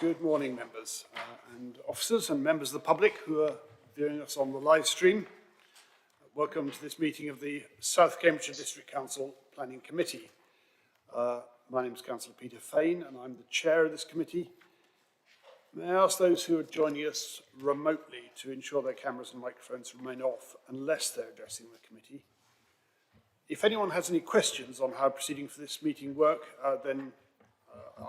Good morning, members and officers and members of the public who are viewing us on the live stream. Welcome to this meeting of the South Cambridgeshire District Council Planning Committee. My name is Councillor Peter Fain and I'm the chair of this committee. May I ask those who are joining us remotely to ensure their cameras and microphones remain off unless they're addressing the committee. If anyone has any questions on how proceedings for this meeting work, then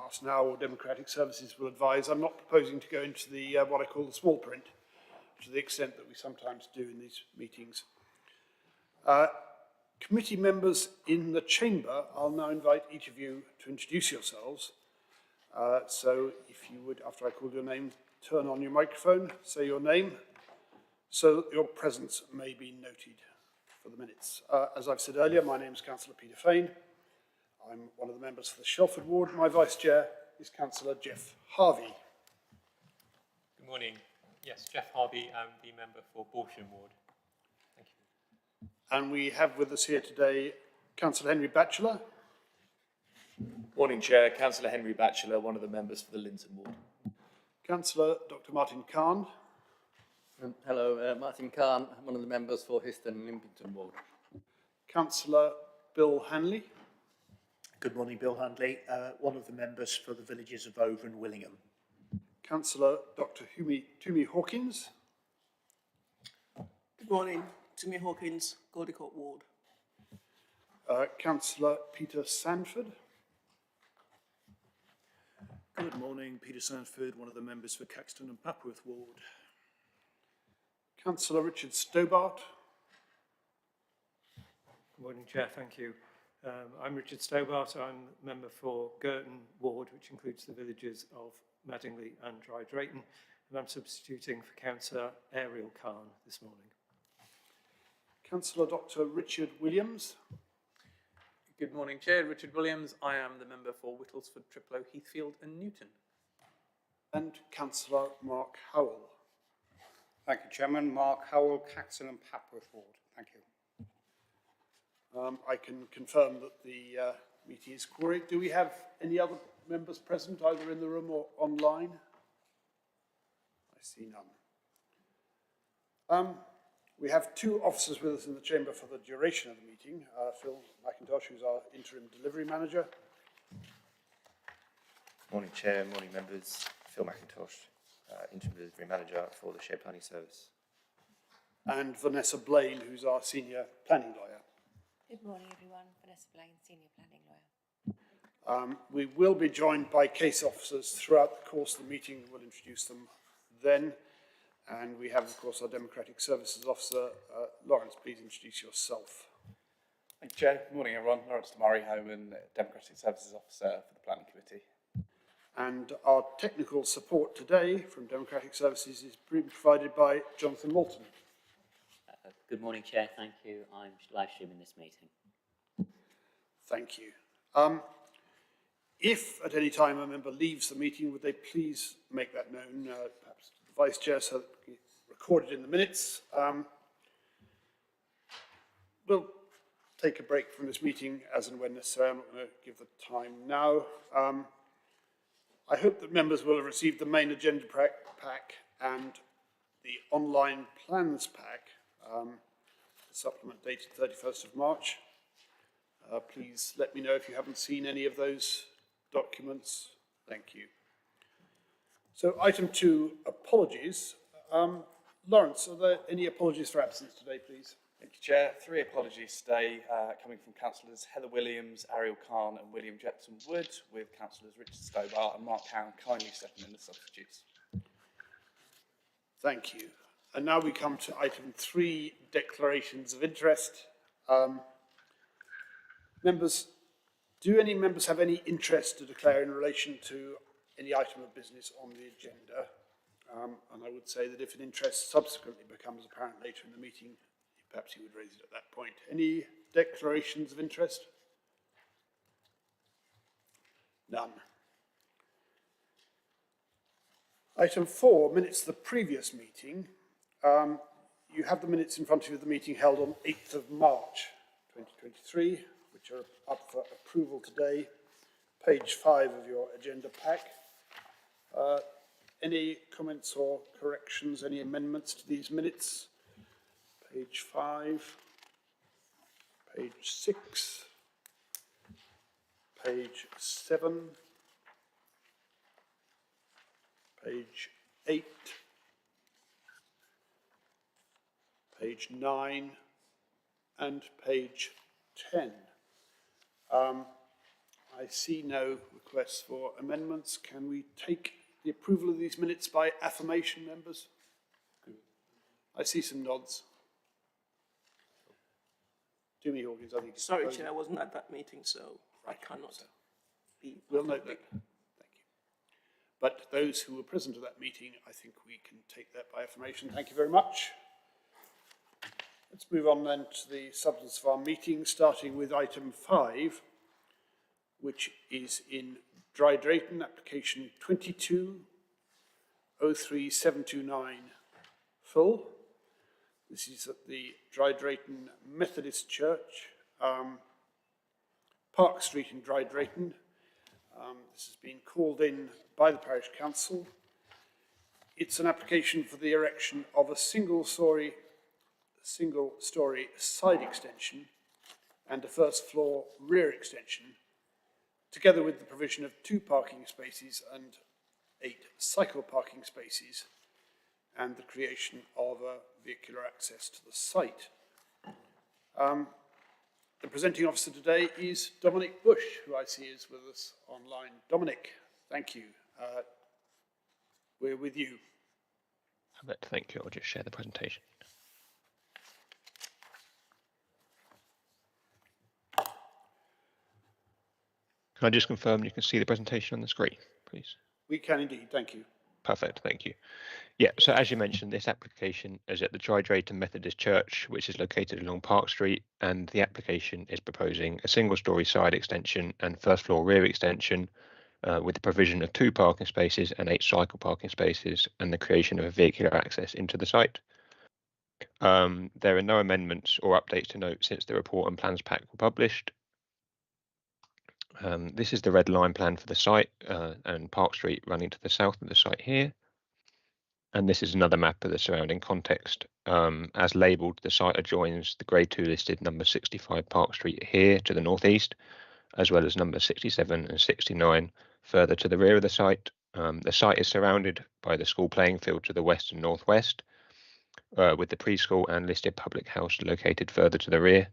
ask now or Democratic Services will advise. I'm not proposing to go into the what I call the small print, to the extent that we sometimes do in these meetings. Committee members in the chamber, I'll now invite each of you to introduce yourselves. So if you would, after I call your name, turn on your microphone, say your name, so that your presence may be noted for the minutes. As I've said earlier, my name is Councillor Peter Fain. I'm one of the members for the Shelford ward. My vice chair is Councillor Jeff Harvey. Good morning. Yes, Jeff Harvey, I'm the member for Borsham ward. Thank you. And we have with us here today Councillor Henry Batchelor. Morning, Chair. Councillor Henry Batchelor, one of the members for the Linton ward. Councillor Dr Martin Khan. Hello, Martin Khan, one of the members for Histon and Impington ward. Councillor Bill Hanley. Good morning, Bill Handley, one of the members for the villages of Over and Willingham. Councillor Dr Tumi Hawkins. Good morning, Tumi Hawkins, Galdicote ward. Councillor Peter Sanford. Good morning, Peter Sanford, one of the members for Caxton and Papworth ward. Councillor Richard Stobart. Good morning, Chair, thank you. I'm Richard Stobart, I'm member for Girton ward, which includes the villages of Madingley and Dry Drayton, and I'm substituting for Councillor Ariel Khan this morning. Councillor Dr Richard Williams. Good morning, Chair. Richard Williams. I am the member for Whittlesford, Triplow, Heathfield and Newton. And Councillor Mark Howell. Thank you, Chairman. Mark Howell, Caxton and Papworth ward. Thank you. I can confirm that the meeting is quorate. Do we have any other members present, either in the room or online? I see none. We have two officers with us in the chamber for the duration of the meeting. Phil McIntosh, who's our interim delivery manager. Morning, Chair. Morning, members. Phil McIntosh, interim delivery manager for the Shared Planning Service. And Vanessa Blaine, who's our senior planning lawyer. Good morning, everyone. Vanessa Blaine, senior planning lawyer. We will be joined by case officers throughout the course of the meeting. We'll introduce them then. And we have, of course, our Democratic Services Officer. Lawrence, please introduce yourself. Thank you, Chair. Good morning, everyone. Lawrence Murray, Homan, Democratic Services Officer for the Planning Committee. And our technical support today from Democratic Services is being provided by Jonathan Moulton. Good morning, Chair. Thank you. I'm live streaming this meeting. Thank you. If at any time a member leaves the meeting, would they please make that known, perhaps to the Vice Chair, so that it can be recorded in the minutes. We'll take a break from this meeting as and when necessary. I'm not going to give the time now. I hope that members will have received the main agenda pack and the online plans pack, the supplement dated 31st of March. Please let me know if you haven't seen any of those documents. Thank you. So item 2, apologies. Lawrence, are there any apologies for absence today, please? Thank you, Chair. 3 apologies today coming from Councillors Heather Williams, Ariel Khan and William Jepson Wood, with Councillors Richard Stobart and Mark Howe kindly stepping in the substitutes. Thank you. And now we come to item 3, declarations of interest. Members, do any members have any interest to declare in relation to any item of business on the agenda? And I would say that if an interest subsequently becomes apparent later in the meeting, perhaps you would raise it at that point. Any declarations of interest? None. Item 4, minutes of the previous meeting. You have the minutes in front of you of the meeting held on 8th of March 2023, which are up for approval today. Page 5 of your agenda pack. Any comments or corrections, any amendments to these minutes? Page 5, page 6, page 7, page 8, page 9, and page 10. I see no requests for amendments. Can we take the approval of these minutes by affirmation, members? I see some nods. Jimmy Hawkins, I think. Sorry, Chair, I wasn't at that meeting, so I cannot be. We'll note that. Thank you. But those who were present at that meeting, I think we can take that by affirmation. Thank you very much. Let's move on then to the substance of our meeting, starting with item 5, which is in Dry Drayton, application 22-03729 full. This is at the Dry Drayton Methodist Church, Park Street in Dry Drayton. This has been called in by the Parish Council. It's an application for the erection of a single-storey side extension and a first floor rear extension, together with the provision of 2 parking spaces and 8 cycle parking spaces, and the creation of a vehicular access to the site. The presenting officer today is Dominic Bush, who I see is with us online. Dominic, thank you. We're with you. Thank you. I'll just share the presentation. Can I just confirm you can see the presentation on the screen, please? We can indeed, thank you. Perfect, thank you. Yeah, so as you mentioned, this application is at the Dry Drayton Methodist Church, which is located along Park Street, and the application is proposing a single-storey side extension and first floor rear extension with the provision of 2 parking spaces and 8 cycle parking spaces, and the creation of a vehicular access into the site. There are no amendments or updates to note since the report and plans pack were published. This is the red line plan for the site and Park Street running to the south of the site here. And this is another map of the surrounding context. As labelled, the site adjoins the Grade 2 listed number 65 Park Street here to the northeast, as well as number 67 and 69 further to the rear of the site. The site is surrounded by the school playing field to the west and northwest, with the preschool and listed public house located further to the rear.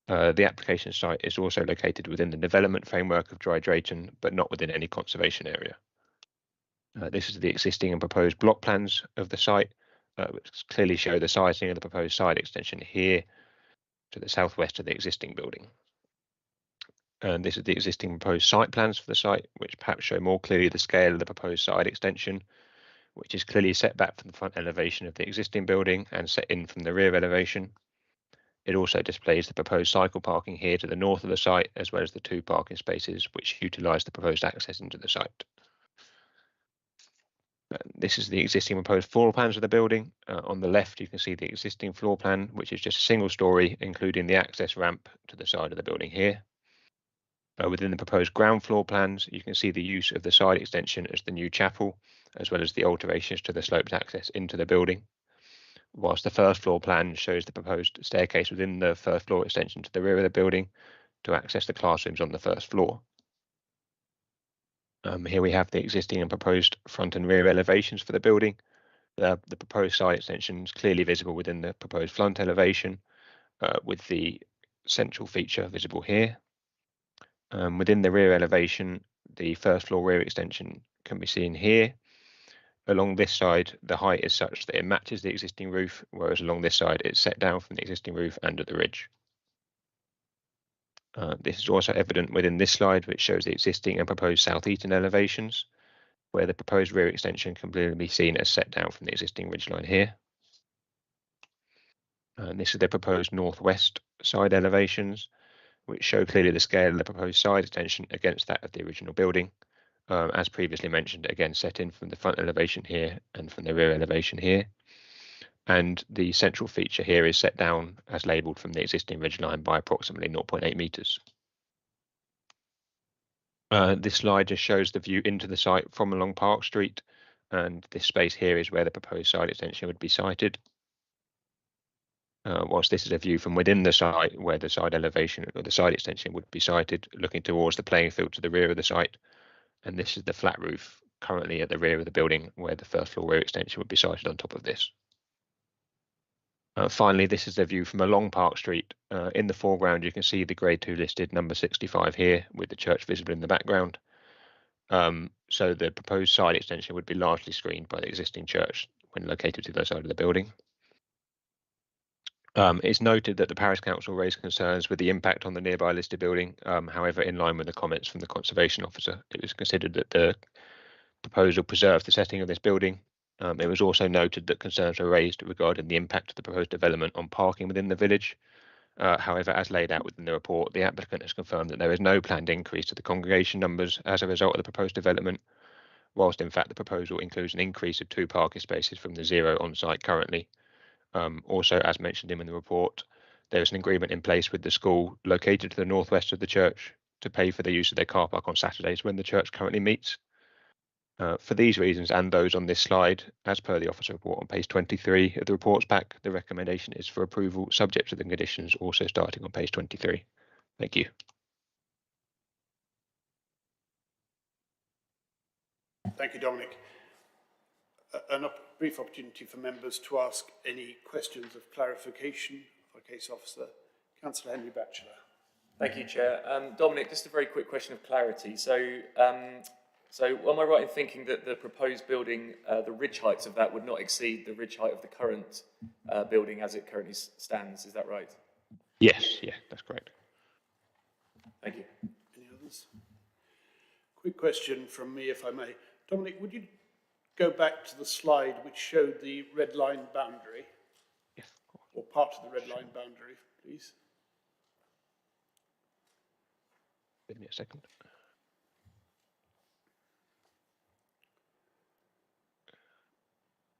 The application site is also located within the development framework of Dry Drayton, but not within any conservation area. This is the existing and proposed block plans of the site, which clearly show the sizing of the proposed side extension here to the southwest of the existing building. And this is the existing proposed site plans for the site, which perhaps show more clearly the scale of the proposed side extension, which is clearly set back from the front elevation of the existing building and set in from the rear elevation. It also displays the proposed cycle parking here to the north of the site, as well as the 2 parking spaces which utilise the proposed access into the site. This is the existing proposed floor plans of the building. On the left, you can see the existing floor plan, which is just a single storey, including the access ramp to the side of the building here. Within the proposed ground floor plans, you can see the use of the side extension as the new chapel, as well as the alterations to the sloped access into the building. Whilst the first floor plan shows the proposed staircase within the first floor extension to the rear of the building to access the classrooms on the first floor. Here we have the existing and proposed front and rear elevations for the building. The proposed side extension is clearly visible within the proposed front elevation, with the central feature visible here. Within the rear elevation, the first floor rear extension can be seen here. Along this side, the height is such that it matches the existing roof, whereas along this side, it's set down from the existing roof and at the ridge. This is also evident within this slide, which shows the existing and proposed southeastern elevations, where the proposed rear extension can clearly be seen as set down from the existing ridgeline here. This is the proposed northwest side elevations, which show clearly the scale of the proposed side extension against that of the original building. As previously mentioned, again set in from the front elevation here and from the rear elevation here. And the central feature here is set down as labelled from the existing ridgeline by approximately 0.8 metres. This slide just shows the view into the site from along Park Street, and this space here is where the proposed site extension would be sited. Whilst this is a view from within the site where the side elevation or the side extension would be sited, looking towards the playing field to the rear of the site. And this is the flat roof currently at the rear of the building where the first floor rear extension would be sited on top of this. Finally, this is the view from along Park Street. In the foreground, you can see the Grade 2 listed number 65 here with the church visible in the background. So the proposed side extension would be largely screened by the existing church when located to the side of the building. It's noted that the Parish Council raised concerns with the impact on the nearby listed building. However, in line with the comments from the Conservation Officer, it was considered that the proposal preserved the setting of this building. It was also noted that concerns were raised regarding the impact of the proposed development on parking within the village. However, as laid out within the report, the applicant has confirmed that there is no planned increase to the congregation numbers as a result of the proposed development, whilst in fact the proposal includes an increase of 2 parking spaces from the 0 on site currently. Also, as mentioned in the report, there is an agreement in place with the school located to the northwest of the church to pay for the use of their car park on Saturdays when the church currently meets. For these reasons and those on this slide, as per the officer report on page 23 of the reports pack, the recommendation is for approval subject to the conditions also starting on page 23. Thank you. Thank you, Dominic. A brief opportunity for members to ask any questions of clarification for Case Officer. Councillor Henry Batchelor. Thank you, Chair. Dominic, just a very quick question of clarity. So am I right in thinking that the proposed building, the ridge heights of that would not exceed the ridge height of the current building as it currently stands? Is that right? Yes, yeah, that's correct. Thank you. Any others? Quick question from me, if I may. Dominic, would you go back to the slide which showed the red line boundary? Yes, of course. Or part of the red line boundary, please? Give me a second.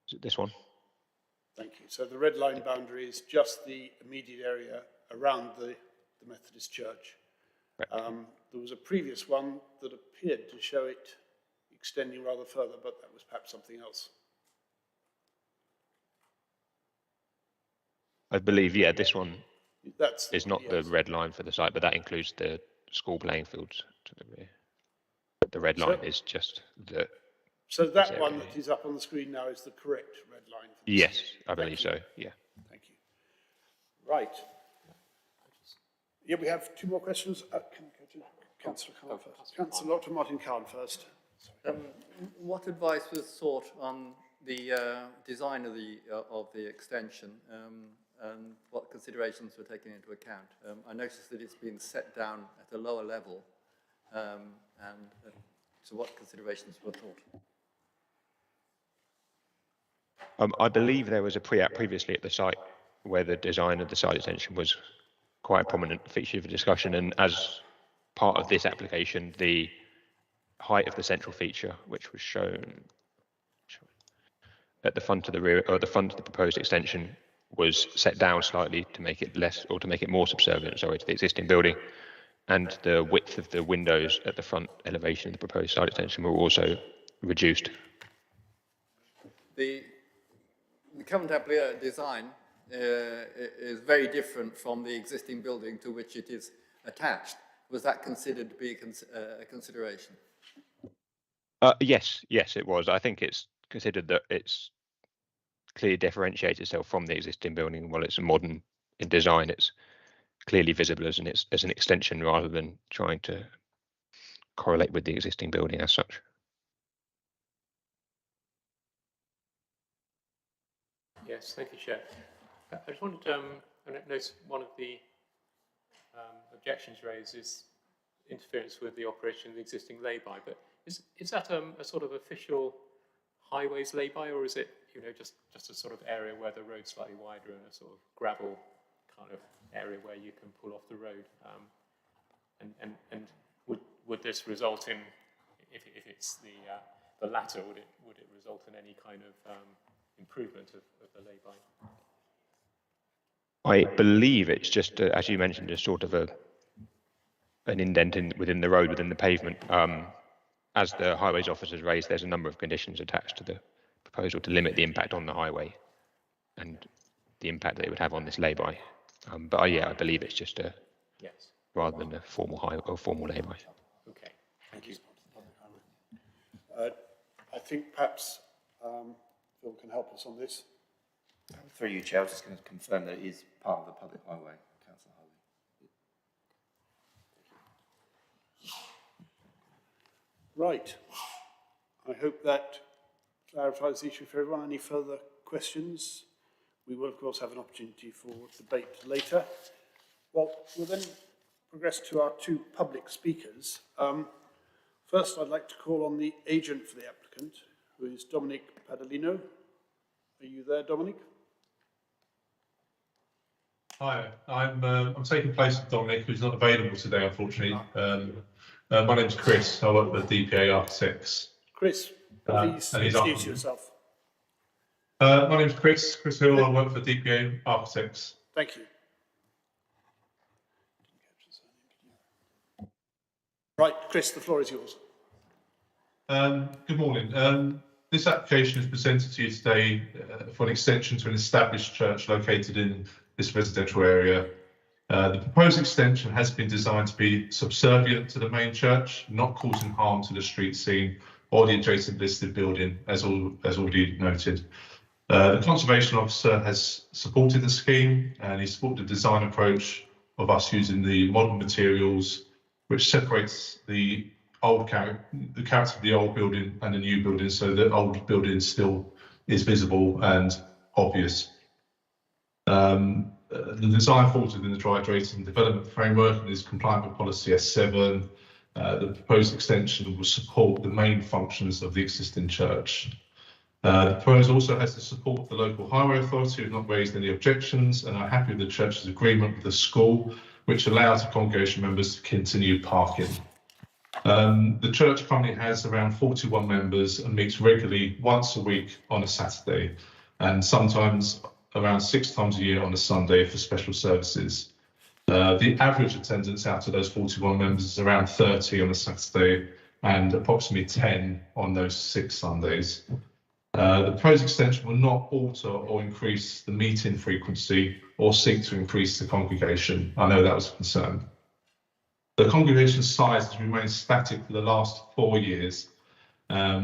Is it this one? Thank you. So the red line boundary is just the immediate area around the Methodist Church. There was a previous one that appeared to show it extending rather further, but that was perhaps something else. I believe, yeah, this one is not the red line for the site, but that includes the school playing fields to the rear. But the red line is just the... So that one that is up on the screen now is the correct red line? Yes, I believe so, yeah. Thank you. Right. Yeah, we have 2 more questions. Can we go to Councillor Khan first? Councillor Dr. Martin Khan first. What advice was sought on the design of the extension, and what considerations were taken into account? I noticed that it's been set down at a lower level, so what considerations were thought? I believe there was a pre-app previously at the site where the design of the site extension was quite a prominent feature of the discussion, and as part of this application, the height of the central feature, which was shown at the front of the rear, or the front of the proposed extension, was set down slightly to make it less, or to make it more subservient, sorry, to the existing building, and the width of the windows at the front elevation of the proposed site extension were also reduced. The current design is very different from the existing building to which it is attached. Was that considered to be a consideration? Yes, it was. I think it's considered that it's clearly differentiates itself from the existing building. While it's modern in design, it's clearly visible as an extension rather than trying to correlate with the existing building as such. Yes, thank you, Chair. I just wanted to notice one of the objections raised is interference with the operation of the existing lay-by, but is that a sort of official highways lay-by, or is it just a sort of area where the road's slightly wider and a sort of gravel kind of area where you can pull off the road? And would this result in, if it's the latter, would it result in any kind of improvement of the lay-by? I believe it's just, as you mentioned, a sort of a an indent within the road, within the pavement. As the highways officers raised, there's a number of conditions attached to the proposal to limit the impact on the highway and the impact that it would have on this lay-by. But yeah, I believe it's just a rather than a formal formal lay-by. Okay, thank you. I think perhaps Phil can help us on this. Through you, Chair, I was just going to confirm that it is part of the public highway, council highway. Right. I hope that clarifies the issue for everyone. Any further questions? We will, of course, have an opportunity for debate later. Well, we'll then progress to our two public speakers. First, I'd like to call on the agent for the applicant, who is Dominic Padalino. Are you there, Dominic? Hi, I'm taking place with Dominic, who's not available today, unfortunately. My name's Chris. I work for DPA Architects. Chris, please introduce yourself. My name's Chris Hill. I work for DPA Architects. Thank you. Right, Chris, the floor is yours. Good morning. This application is presented to you today for an extension to an established church located in this residential area. The proposed extension has been designed to be subservient to the main church, not causing harm to the street scene or the adjacent listed building, as already noted. The Conservation Officer has supported the scheme, and he supported the design approach of us using the modern materials, which separates the character of the old building and the new building, so the old building still is visible and obvious. The design falls within the dry drayton development framework and is compliant with policy S7. The proposed extension will support the main functions of the existing church. The proposal also has the support of the local highway authority, who have not raised any objections and are happy with the church's agreement with the school, which allows the congregation members to continue parking. The church currently has around 41 members and meets regularly once a week on a Saturday, and sometimes around 6 times a year on a Sunday for special services. The average attendance out of those 41 members is around 30 on a Saturday and approximately 10 on those 6 Sundays. The proposed extension will not alter or increase the meeting frequency or seek to increase the congregation. I know that was a concern. The congregation size has remained static for the last 4 years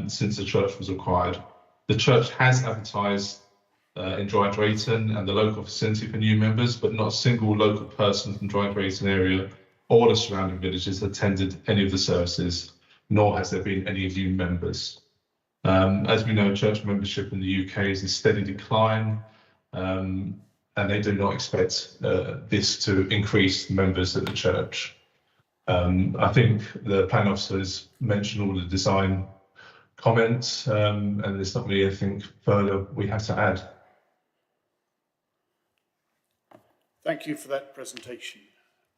since the church was acquired. The church has advertised in Dry Drayton and the local vicinity for new members, but not a single local person from Dry Drayton area or the surrounding villages attended any of the services, nor has there been any new members. As we know, church membership in the UK is in steady decline, and they do not expect this to increase members at the church. I think the plan officer has mentioned all the design comments, and there's not really anything further we have to add. Thank you for that presentation.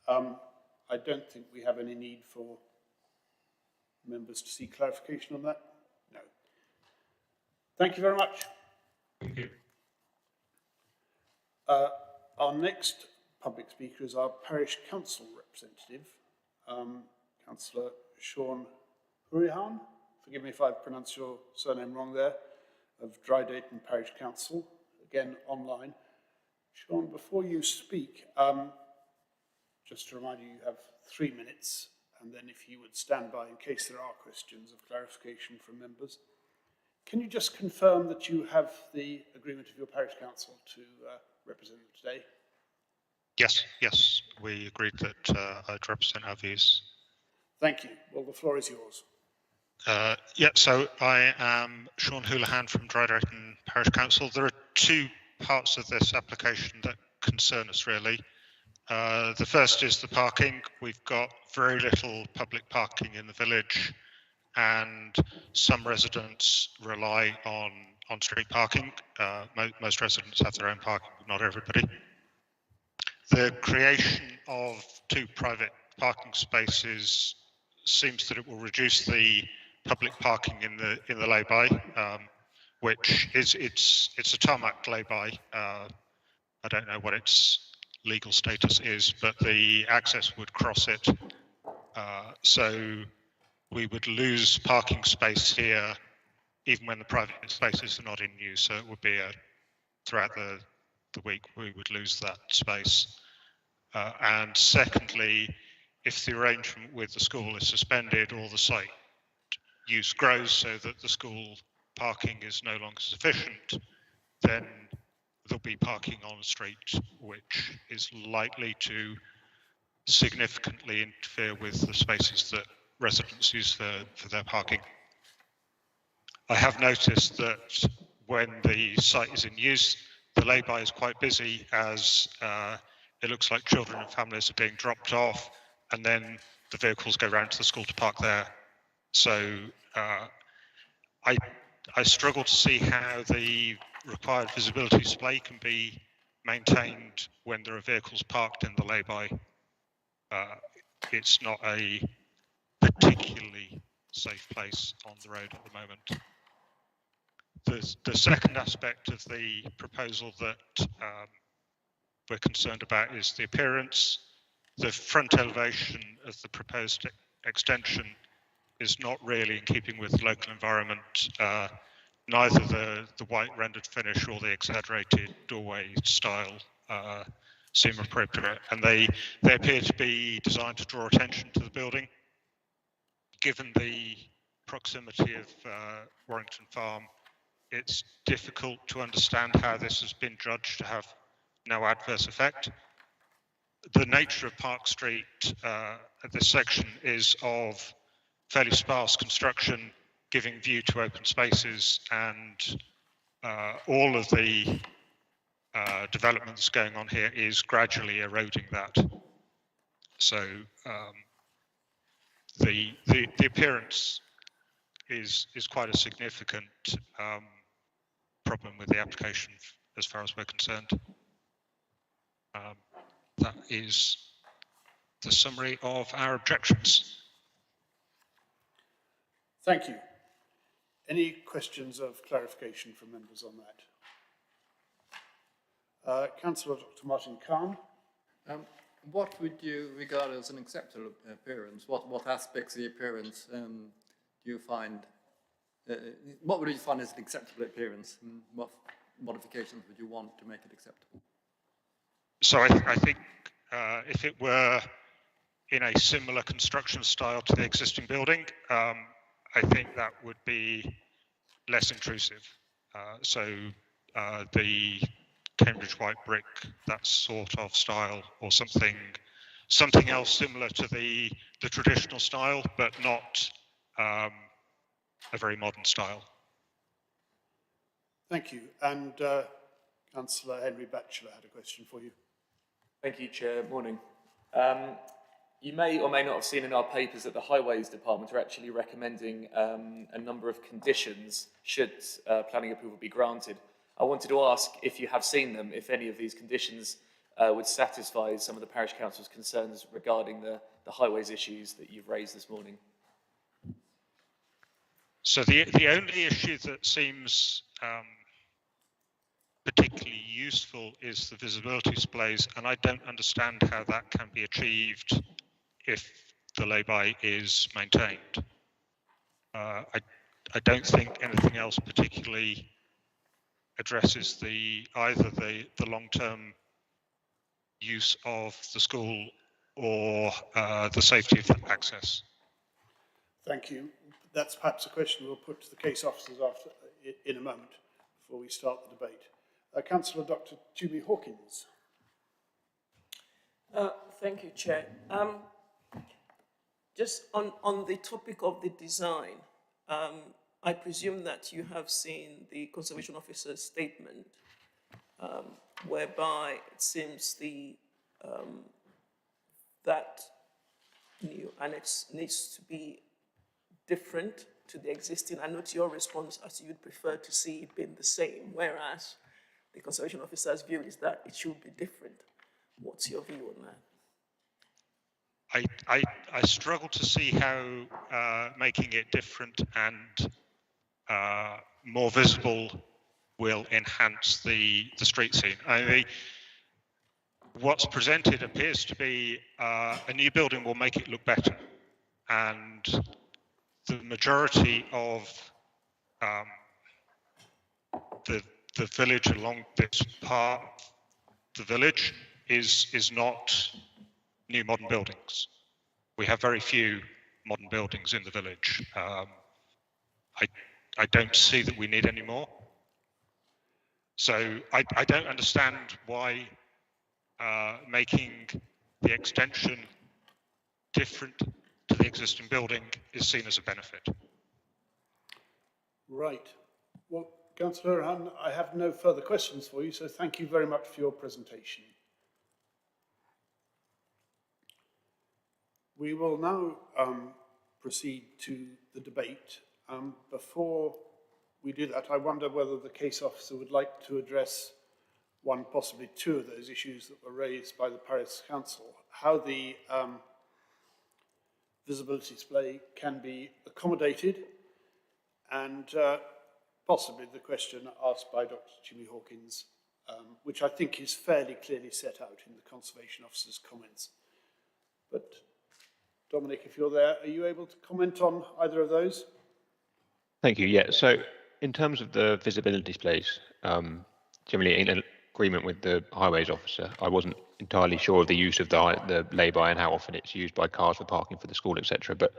I don't think we have any need for members to seek clarification on that. No. Thank you very much. Thank you. Our next public speaker is our parish council representative, Councillor Sean Hurihan. Forgive me if I've pronounced your surname wrong there, of Dry Drayton Parish Council, again online. Sean, before you speak, just to remind you, you have 3 minutes, and then if you would stand by in case there are questions of clarification from members. Can you just confirm that you have the agreement of your parish council to represent them today? Yes, we agreed that I'd represent our views. Thank you. Well, the floor is yours. So I am Sean Houlihan from Dry Drayton Parish Council. There are 2 parts of this application that concern us really. The first is the parking. We've got very little public parking in the village, and some residents rely on street parking. Most residents have their own parking, but not everybody. The creation of 2 private parking spaces seems that it will reduce the public parking in the lay-by, which is it's a tarmac lay-by. I don't know what its legal status is, but the access would cross it, So we would lose parking space here even when the private spaces are not in use. So it would be throughout the week we would lose that space. And secondly, if the arrangement with the school is suspended or the site use grows so that the school parking is no longer sufficient, then there'll be parking on the street, which is likely to significantly interfere with the spaces that residents use for their parking. I have noticed that when the site is in use, the lay-by is quite busy, as it looks like children and families are being dropped off, and then the vehicles go round to the school to park there. So I struggle to see how the required visibility display can be maintained when there are vehicles parked in the lay-by. It's not a particularly safe place on the road at the moment. The second aspect of the proposal that we're concerned about is the appearance. The front elevation of the proposed extension is not really in keeping with the local environment. Neither the white rendered finish or the exaggerated doorway style seem appropriate, and they appear to be designed to draw attention to the building. Given the proximity of Warrington Farm, it's difficult to understand how this has been judged to have no adverse effect. The nature of Park Street at this section is of fairly sparse construction, giving view to open spaces, and all of the development that's going on here is gradually eroding that. So the appearance is quite a significant problem with the application as far as we're concerned. That is the summary of our objections. Thank you. Any questions of clarification from members on that? Councillor Dr. Martin Khan. What would you regard as an acceptable appearance? What aspects of the appearance do you find? What would you find as an acceptable appearance, and what modifications would you want to make it acceptable? So I think if it were in a similar construction style to the existing building, I think that would be less intrusive. So the Cambridge white brick, that sort of style, or something else similar to the traditional style, but not a very modern style. Thank you. And Councillor Henry Batchelor had a question for you. Thank you, Chair. Morning. You may or may not have seen in our papers that the Highways Department are actually recommending a number of conditions should planning approval be granted. I wanted to ask if you have seen them, if any of these conditions would satisfy some of the Parish Council's concerns regarding the highways issues that you've raised this morning. So the only issue that seems particularly useful is the visibility displays, and I don't understand how that can be achieved if the lay-by is maintained. I don't think anything else particularly addresses either the long-term use of the school or the safety of access. Thank you. That's perhaps a question we'll put to the case officers in a moment before we start the debate. Councillor Dr. Julie Hawkins. Thank you, Chair. Just on the topic of the design, I presume that you have seen the Conservation Officer's statement, whereby it seems that new annex needs to be different to the existing. I note your response as you'd prefer to see it being the same, whereas the Conservation Officer's view is that it should be different. What's your view on that? I struggle to see how making it different and more visible will enhance the street scene. I mean, what's presented appears to be a new building will make it look better. and the majority of the village along this part of the village is not new modern buildings. We have very few modern buildings in the village. I don't see that we need any more. So I don't understand why making the extension different to the existing building is seen as a benefit. Right. Well, Councillor Hahn, I have no further questions for you, so thank you very much for your presentation. We will now proceed to the debate. Before we do that, I wonder whether the case officer would like to address one, possibly two of those issues that were raised by the Parish Council, how the visibility display can be accommodated, and possibly the question asked by Dr. Jimmy Hawkins, which I think is fairly clearly set out in the Conservation Officer's comments. But Dominic, if you're there, are you able to comment on either of those? Thank you. Yeah, so in terms of the visibility displays, generally in agreement with the highways officer, I wasn't entirely sure of the use of the lay-by and how often it's used by cars for parking for the school, etc. But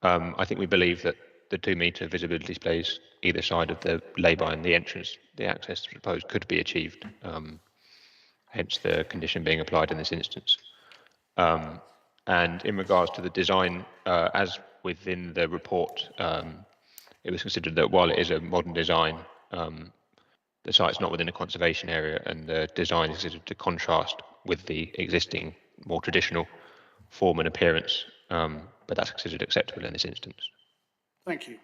I think we believe that the 2-metre visibility displays either side of the lay-by and the entrance, the access proposed, could be achieved, hence the condition being applied in this instance. And in regards to the design, as within the report, it was considered that while it is a modern design, the site's not within a conservation area, and the design is considered to contrast with the existing, more traditional form and appearance, but that's considered acceptable in this instance. Thank you.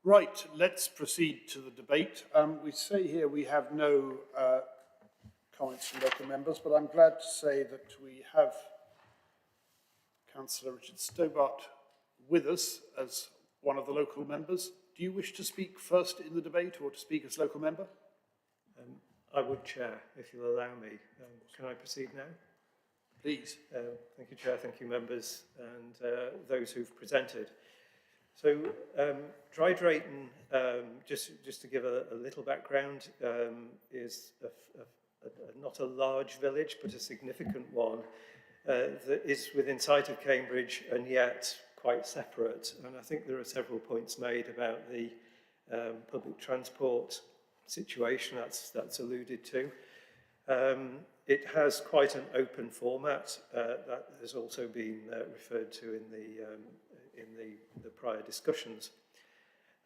Right, let's proceed to the debate. We say here we have no comments from local members, but I'm glad to say that we have Councillor Richard Stobart with us as one of the local members. Do you wish to speak first in the debate or to speak as local member? I would, Chair, if you'll allow me. Can I proceed now? Please. Thank you, Chair. Thank you, members, and those who've presented. So, Dry Drayton, just to give a little background, is not a large village, but a significant one that is within sight of Cambridge and yet quite separate. And I think there are several points made about the public transport situation that's alluded to. It has quite an open format that has also been referred to in the prior discussions.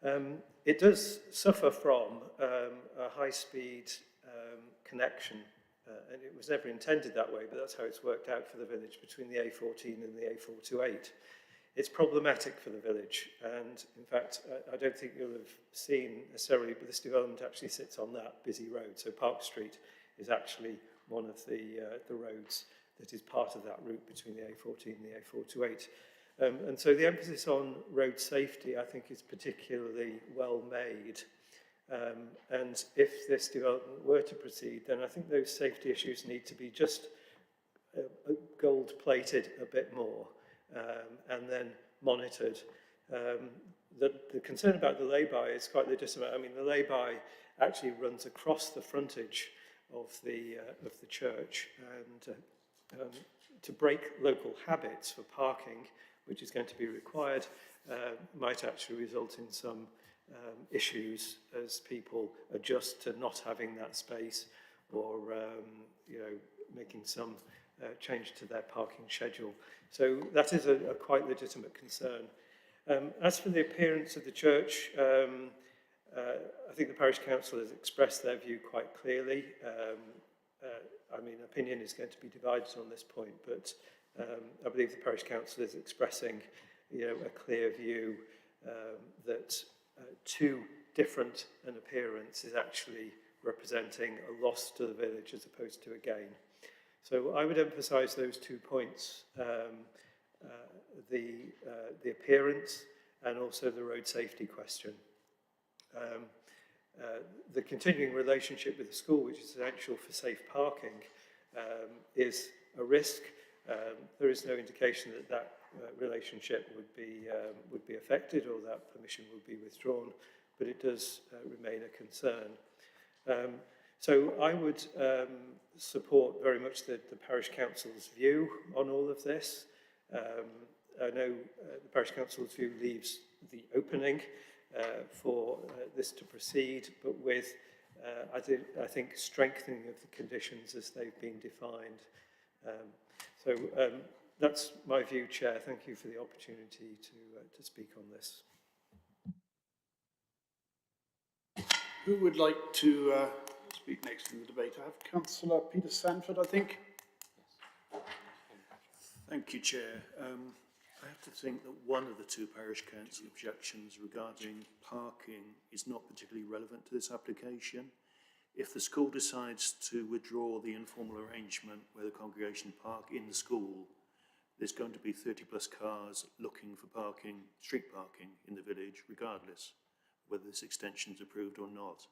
It does suffer from a high-speed connection, and it was never intended that way, but that's how it's worked out for the village between the A14 and the A428. It's problematic for the village, and in fact, I don't think you'll have seen necessarily, but this development actually sits on that busy road. So Park Street is actually one of the roads that is part of that route between the A14 and the A428. And so the emphasis on road safety, I think, is particularly well made. And if this development were to proceed, then I think those safety issues need to be just gold-plated a bit more and then monitored. The concern about the lay-by is quite legitimate. I mean, the lay-by actually runs across the frontage of the church, and to break local habits for parking, which is going to be required, might actually result in some issues as people adjust to not having that space, or making some change to their parking schedule. So that is a quite legitimate concern. As for the appearance of the church, I think the Parish Council has expressed their view quite clearly. I mean, opinion is going to be divided on this point, but I believe the Parish Council is expressing, a clear view that too different an appearance is actually representing a loss to the village as opposed to a gain. So I would emphasise those 2 points, the appearance and also the road safety question. The continuing relationship with the school, which is essential for safe parking, is a risk, There is no indication that that relationship would be affected or that permission would be withdrawn, but it does remain a concern. So I would support very much the Parish Council's view on all of this. I know the Parish Council's view leaves the opening for this to proceed, but with, I think, strengthening of the conditions as they've been defined. So that's my view, Chair. Thank you for the opportunity to speak on this. Who would like to speak next in the debate? I have Councillor Peter Sanford, I think. Thank you, Chair. I have to think that one of the two Parish Council objections regarding parking is not particularly relevant to this application. If the school decides to withdraw the informal arrangement where the congregation park in the school, there's going to be 30 plus cars looking for parking, street parking in the village, regardless whether this extension is approved or not.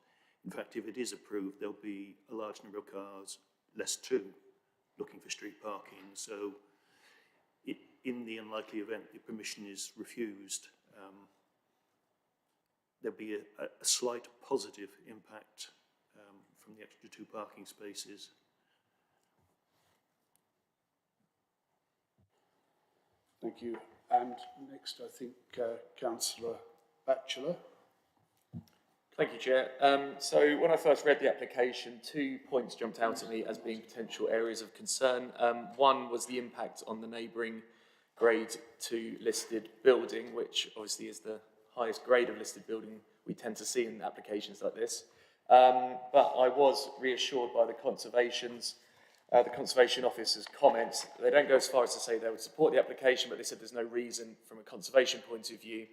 In fact, if it is approved, there'll be a large number of cars, less two, looking for street parking. So in the unlikely event the permission is refused, there'll be a slight positive impact from the extra two parking spaces. Thank you. And next, I think, Councillor Batchelor. Thank you, Chair. So when I first read the application, 2 points jumped out at me as being potential areas of concern. One was the impact on the neighbouring grade 2 listed building, which obviously is the highest grade of listed building we tend to see in applications like this. But I was reassured by the Conservation Officer's comments. They don't go as far as to say they would support the application, but they said there's no reason from a conservation point of view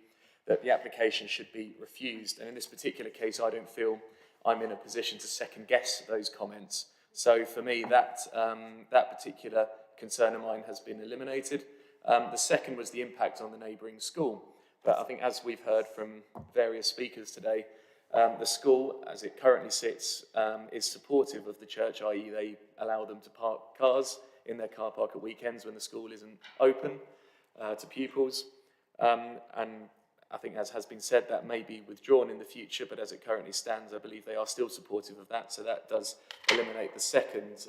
that the application should be refused. And in this particular case, I don't feel I'm in a position to second guess those comments. So for me, that particular concern of mine has been eliminated. The second was the impact on the neighbouring school. But I think as we've heard from various speakers today, the school, as it currently sits, is supportive of the church, i.e. they allow them to park cars in their car park at weekends when the school isn't open to pupils. And I think, as has been said, that may be withdrawn in the future, but as it currently stands, I believe they are still supportive of that. So that does eliminate the second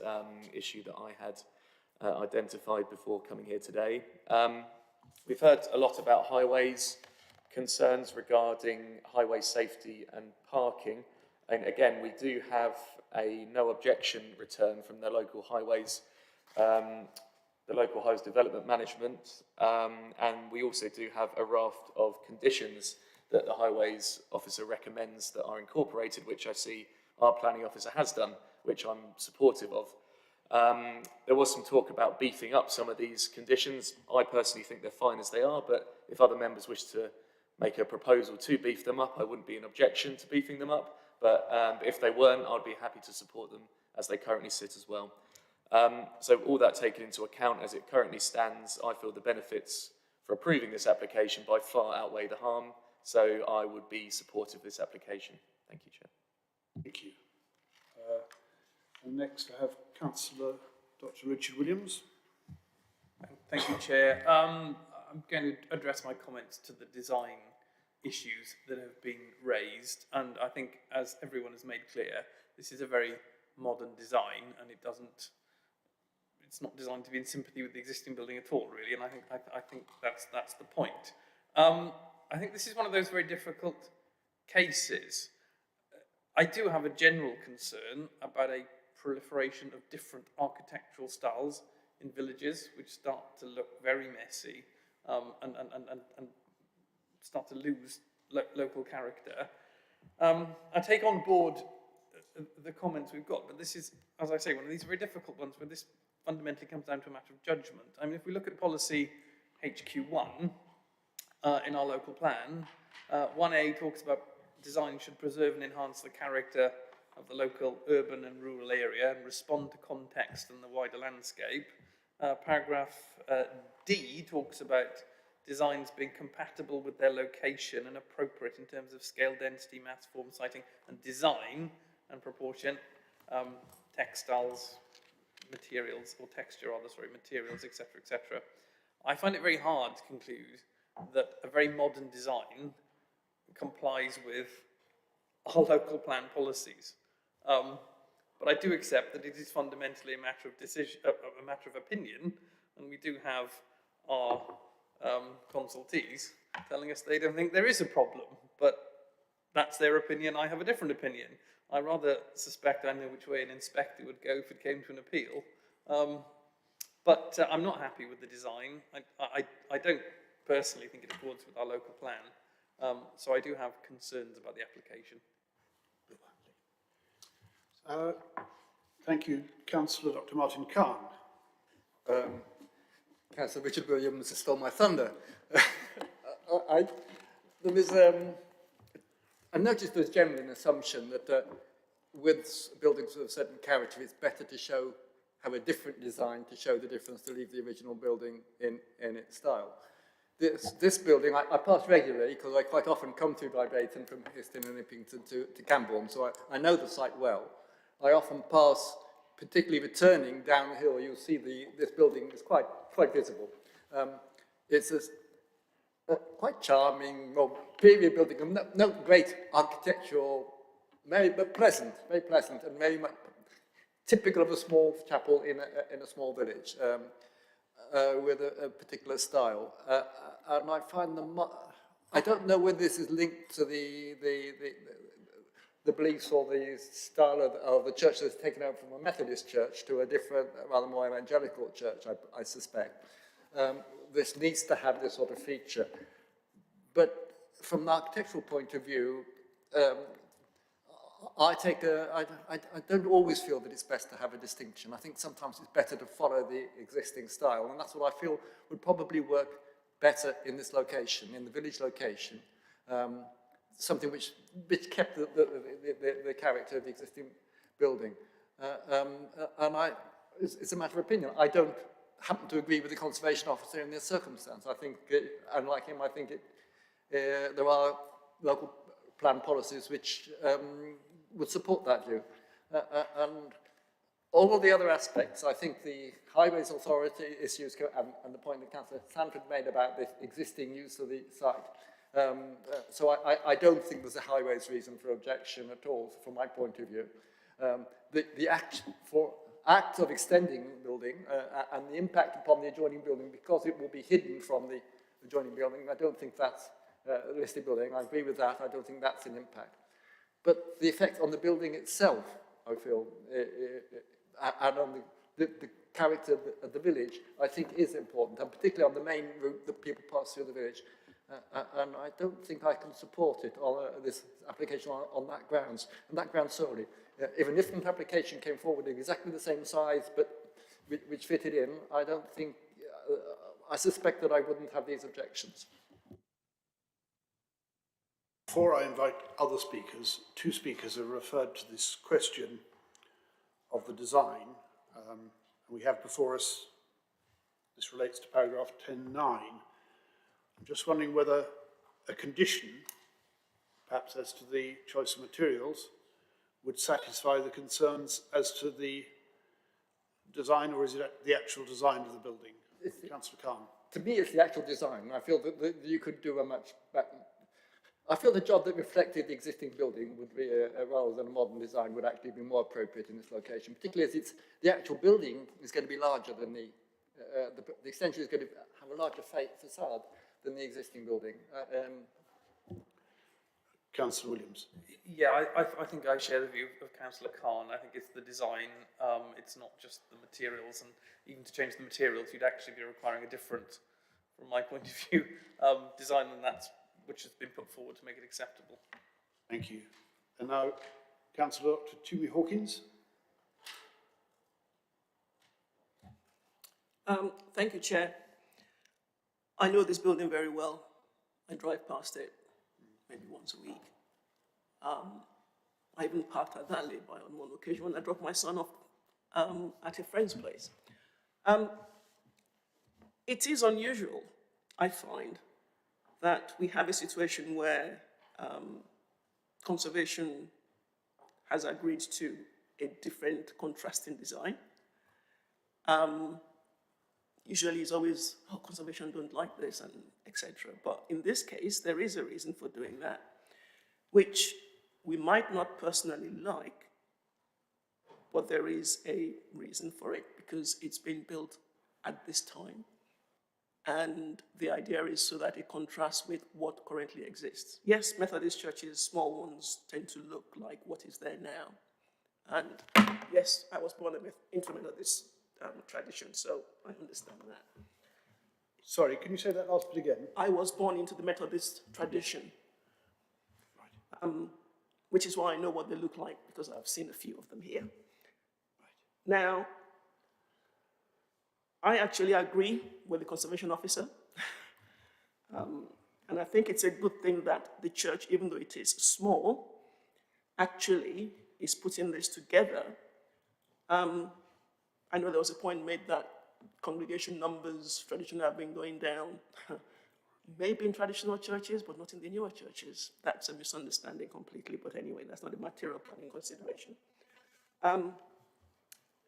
issue that I had identified before coming here today. We've heard a lot about highways, concerns regarding highway safety and parking. And again, we do have a no objection return from the local highways development management, and we also do have a raft of conditions that the highways officer recommends that are incorporated, which I see our planning officer has done, which I'm supportive of. There was some talk about beefing up some of these conditions. I personally think they're fine as they are, but if other members wish to make a proposal to beef them up, I wouldn't be in objection to beefing them up, but if they weren't, I'd be happy to support them as they currently sit as well. So all that taken into account, as it currently stands, I feel the benefits for approving this application by far outweigh the harm, so I would be supportive of this application. Thank you, Chair. Thank you. And next I have Councillor Dr. Richard Williams. Thank you, Chair. I'm going to address my comments to the design issues that have been raised, and I think, as everyone has made clear, this is a very modern design, and it's not designed to be in sympathy with the existing building at all, really, and I think that's the point. I think this is one of those very difficult cases. I do have a general concern about a proliferation of different architectural styles in villages, which start to look very messy and start to lose local character. I take on board the comments we've got, but this is, as I say, one of these very difficult ones where this fundamentally comes down to a matter of judgment. I mean, if we look at policy HQ1 in our local plan, 1A talks about design should preserve and enhance the character of the local urban and rural area and respond to context and the wider landscape. Paragraph D talks about designs being compatible with their location and appropriate in terms of scale, density, mass, form, siting, and design and proportion. Textiles, materials, or texture rather, sorry, materials, etc., etc. I find it very hard to conclude that a very modern design complies with our local plan policies. But I do accept that it is fundamentally a matter of decision, a matter of opinion, and we do have our consultees telling us they don't think there is a problem, but that's their opinion. I have a different opinion. I rather suspect I know which way an inspector would go if it came to an appeal. But I'm not happy with the design. I don't personally think it accords with our local plan. So I do have concerns about the application. Thank you. Councillor Dr. Martin Khan. Councillor Richard Williams has stole my thunder. I noticed there's generally an assumption that with buildings of a certain character, it's better to have a different design to show the difference, to leave the original building in its style. This building, I pass regularly because I quite often come through Drayton from Histon and Ippington to Camborne, so I know the site well. I often pass, particularly returning down the hill, you'll see this building is quite visible. It's a quite charming, well, period building, no great architectural, but pleasant, very pleasant, and very much typical of a small chapel in a small village. With a particular style, and I find I don't know whether this is linked to the beliefs or the style of the church that's taken over from a Methodist church to a different, rather more evangelical church, I suspect. This needs to have this sort of feature, but from an architectural point of view, I don't always feel that it's best to have a distinction. I think sometimes it's better to follow the existing style, and that's what I feel would probably work better in this location, in the village location, something which kept the character of the existing building. It's a matter of opinion. I don't happen to agree with the conservation officer in this circumstance. I think, unlike him, I think there are local plan policies which would support that view. And all of the other aspects, I think the Highways Authority issues and the point that Councillor Sanford made about the existing use of the site. So I don't think there's a highways reason for objection at all, from my point of view. The act of extending the building and the impact upon the adjoining building, because it will be hidden from the adjoining building, I don't think that's a listed building. I agree with that. I don't think that's an impact. But the effect on the building itself, I feel, and on the character of the village, I think is important, and particularly on the main route that people pass through the village. And I don't think I can support it on this application on that grounds, and that ground solely. If a different application came forward exactly the same size, but which fitted in, I don't think, I suspect that I wouldn't have these objections. Before I invite other speakers, two speakers have referred to this question of the design. We have before us, this relates to paragraph 10.9. I'm just wondering whether a condition, perhaps as to the choice of materials, would satisfy the concerns as to the design, or is it the actual design of the building? Councillor Khan. To me, it's the actual design. I feel that you could do a much better. I feel the job that reflected the existing building would be, rather than a modern design, would actually be more appropriate in this location, particularly as the actual building is going to be larger than the extension is going to have a larger facade than the existing building. Councillor Williams. Yeah, I think I share the view of Councillor Khan. I think it's the design, it's not just the materials, and even to change the materials, you'd actually be requiring a different, from my point of view, design than that which has been put forward to make it acceptable. Thank you. And now, Councillor Dr. Tumi Hawkins. Thank you, Chair. I know this building very well. I drive past it maybe once a week. I even parked at that lane by on one occasion when I dropped my son off at a friend's place. It is unusual, I find, that we have a situation where conservation has agreed to a different contrasting design. Usually it's always, oh, conservation don't like this and etc. But in this case, there is a reason for doing that, which we might not personally like, but there is a reason for it because it's been built at this time. And the idea is so that it contrasts with what currently exists. Yes, Methodist churches, small ones, tend to look like what is there now. And yes, I was born into Methodist tradition, so I understand that. Sorry, can you say that last bit again? I was born into the Methodist tradition, which is why I know what they look like, because I've seen a few of them here. Now, I actually agree with the conservation officer, and I think it's a good thing that the church, even though it is small, actually is putting this together. I know there was a point made that congregation numbers traditionally have been going down, maybe in traditional churches, but not in the newer churches. That's a misunderstanding completely, but anyway, that's not a material planning consideration.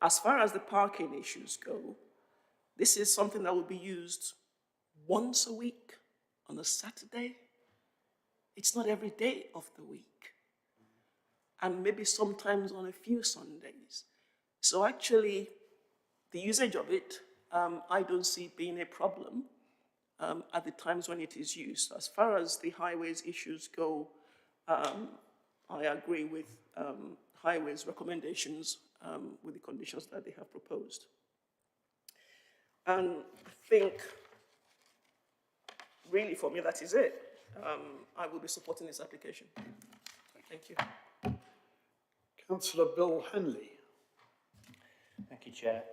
As far as the parking issues go, this is something that will be used once a week on a Saturday. It's not every day of the week. And maybe sometimes on a few Sundays. So actually, the usage of it, I don't see being a problem at the times when it is used. As far as the highways issues go, I agree with highways recommendations with the conditions that they have proposed. And I think, really for me, that is it. I will be supporting this application. Thank you. Councillor Bill Hanley. Thank you, Chair.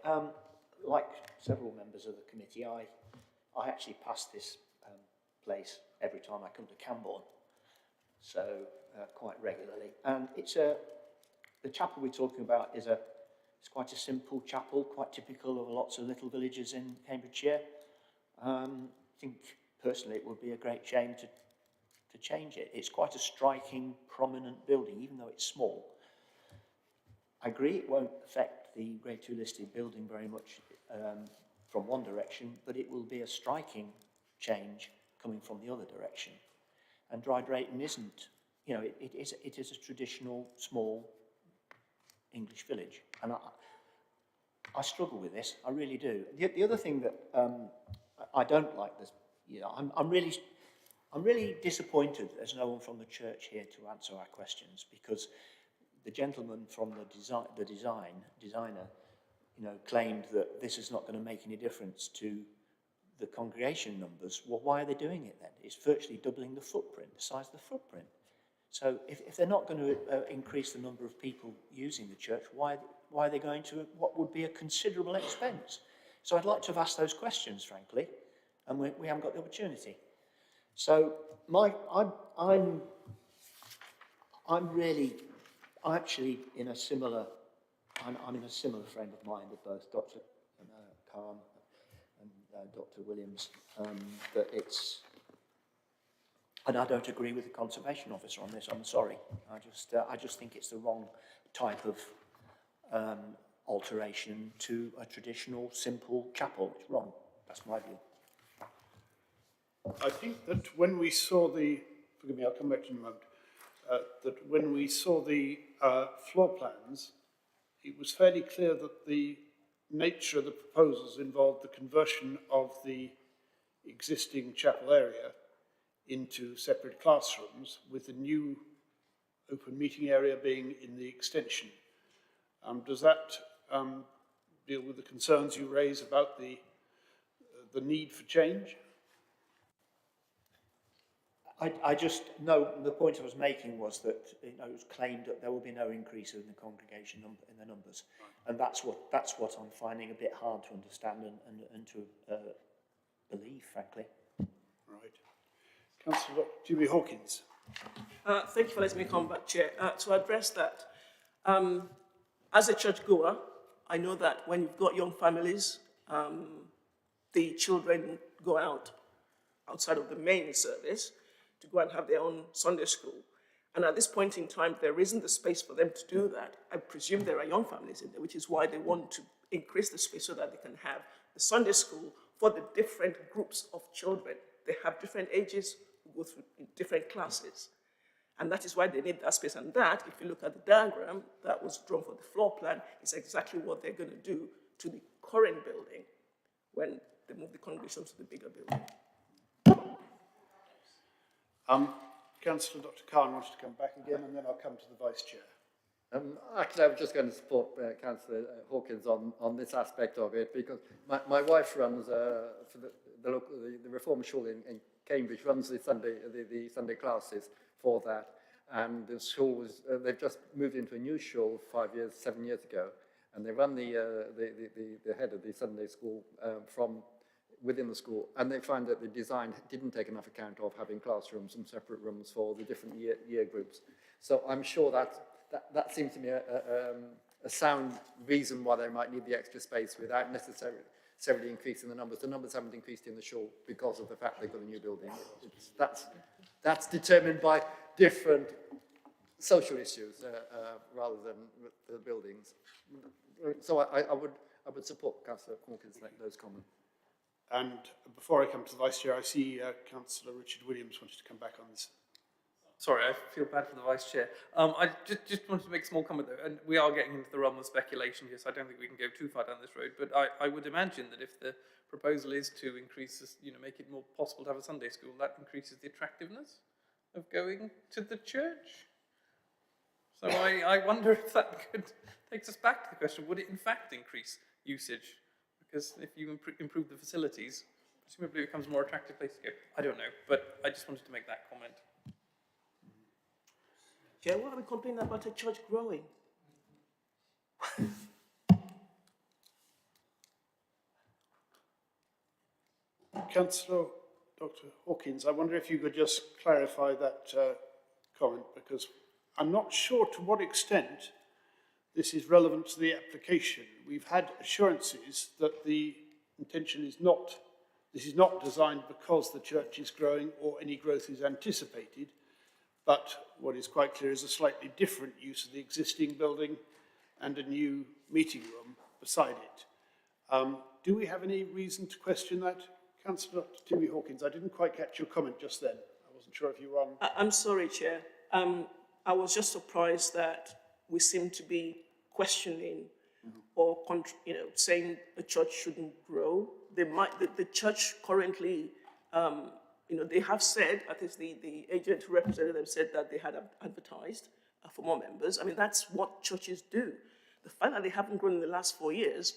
Like several members of the committee, I actually pass this place every time I come to Camborne, so quite regularly. And it's the chapel we're talking about is it's quite a simple chapel, quite typical of lots of little villages in Cambridgeshire. I think personally it would be a great shame to change it. It's quite a striking, prominent building, even though it's small. I agree it won't affect the Grade 2 listed building very much from one direction, but it will be a striking change coming from the other direction. And Dry Drayton isn't, you know, it is a traditional, small English village. And I struggle with this, I really do. The other thing that I don't like this, you know, I'm really disappointed there's no one from the church here to answer our questions, because the gentleman from the designer, you know, claimed that this is not going to make any difference to the congregation numbers. Well, why are they doing it then? It's virtually doubling the footprint, the size of the footprint. So if they're not going to increase the number of people using the church, why are they going to what would be a considerable expense? So I'd like to have asked those questions, frankly, and we haven't got the opportunity. So I'm actually in a similar, I'm in a similar frame of mind with both Dr. Khan and Dr. Williams, that it's, and I don't agree with the conservation officer on this, I'm sorry. I just think it's the wrong type of alteration to a traditional, simple chapel. It's wrong. That's my view. I think that when we saw the, forgive me, I'll come back to you in a moment, that when we saw the floor plans, it was fairly clear that the nature of the proposals involved the conversion of the existing chapel area into separate classrooms, with the new open meeting area being in the extension. Does that deal with the concerns you raise about the need for change? I just know the point I was making was that, you know, it was claimed that there will be no increase in the congregation in the numbers, and that's what I'm finding a bit hard to understand and to believe, frankly. Right. Councillor Julie Hawkins. Thank you for letting me come back, Chair. To address that, as a churchgoer, I know that when you've got young families, the children go outside of the main service to go and have their own Sunday school. And at this point in time, there isn't the space for them to do that. I presume there are young families in there, which is why they want to increase the space so that they can have the Sunday school for the different groups of children. They have different ages, who go through different classes. And that is why they need that space. And that, if you look at the diagram that was drawn for the floor plan, is exactly what they're going to do to the current building when they move the congregation to the bigger building. Councillor Dr. Khan wants to come back again, and then I'll come to the Vice Chair. Actually, I was just going to support Councillor Hawkins on this aspect of it, because my wife runs for the Reform School in Cambridge, runs the Sunday classes for that, and the school was they've just moved into a new school 7 years ago, and they run the head of the Sunday school from within the school, and they find that the design didn't take enough account of having classrooms and separate rooms for the different year groups. So I'm sure that seems to me a sound reason why they might need the extra space without necessarily increasing the numbers. The numbers haven't increased in the shul because of the fact they've got a new building. That's determined by different social issues rather than the buildings. So I would support Councillor Hawkins' those comments. And before I come to the Vice Chair, I see Councillor Richard Williams wanted to come back on this. Sorry, I feel bad for the Vice Chair. I just wanted to make a small comment though, and we are getting into the realm of speculation here, so I don't think we can go too far down this road, but I would imagine that if the proposal is to increase this, make it more possible to have a Sunday school, that increases the attractiveness of going to the church. So I wonder if that takes us back to the question, would it in fact increase usage? Because if you improve the facilities, presumably it becomes a more attractive place to go. I don't know, but I just wanted to make that comment. Yeah, why are we complaining about a church growing? Councillor Dr. Hawkins, I wonder if you could just clarify that comment, because I'm not sure to what extent this is relevant to the application. We've had assurances that the intention is not, this is not designed because the church is growing or any growth is anticipated, but what is quite clear is a slightly different use of the existing building and a new meeting room beside it. Do we have any reason to question that? Councillor Timmy Hawkins, I didn't quite catch your comment just then. I wasn't sure if you were on. I'm sorry, Chair. I was just surprised that we seem to be questioning or saying the church shouldn't grow. The church currently, they have said, at least the agent who represented them said that they had advertised for more members. I mean, that's what churches do. The fact that they haven't grown in the last 4 years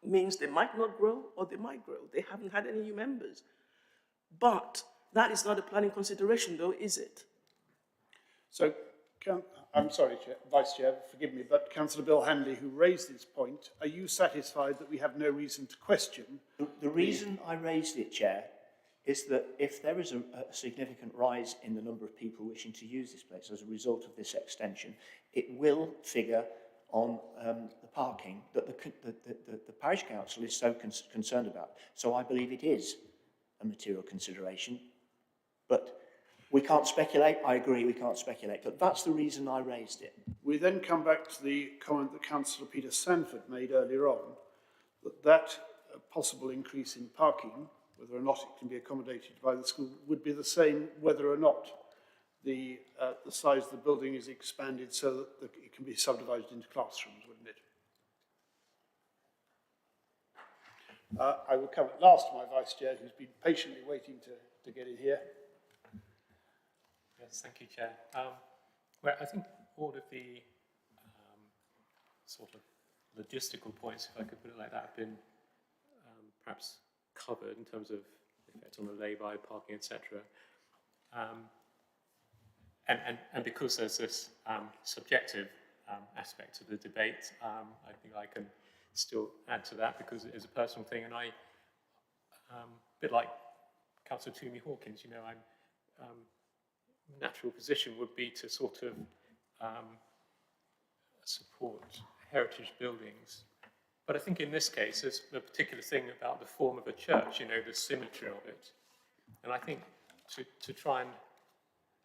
means they might not grow or they might grow. They haven't had any new members. But that is not a planning consideration, though, is it? So, I'm sorry, Chair, Vice Chair, forgive me, but Councillor Bill Handley, who raised this point, are you satisfied that we have no reason to question? The reason I raised it, Chair, is that if there is a significant rise in the number of people wishing to use this place as a result of this extension, it will figure on the parking that the parish council is so concerned about. So I believe it is a material consideration, but we can't speculate. I agree, we can't speculate, but that's the reason I raised it. We then come back to the comment that Councillor Peter Sanford made earlier on, that possible increase in parking, whether or not it can be accommodated by the school, would be the same whether or not the size of the building is expanded so that it can be subdivided into classrooms, wouldn't it? I will come at last to my Vice Chair, who's been patiently waiting to get in here. Yes, thank you, Chair. Well, I think all of the sort of logistical points, if I could put it like that, have been perhaps covered in terms of effect on the lay-by, parking, etc. And because there's this subjective aspect to the debate, I think I can still add to that because it is a personal thing. And I, a bit like Councillor Toomey Hawkins, I'm natural position would be to sort of support heritage buildings. But I think in this case, there's a particular thing about the form of a church, the symmetry of it. And I think to try and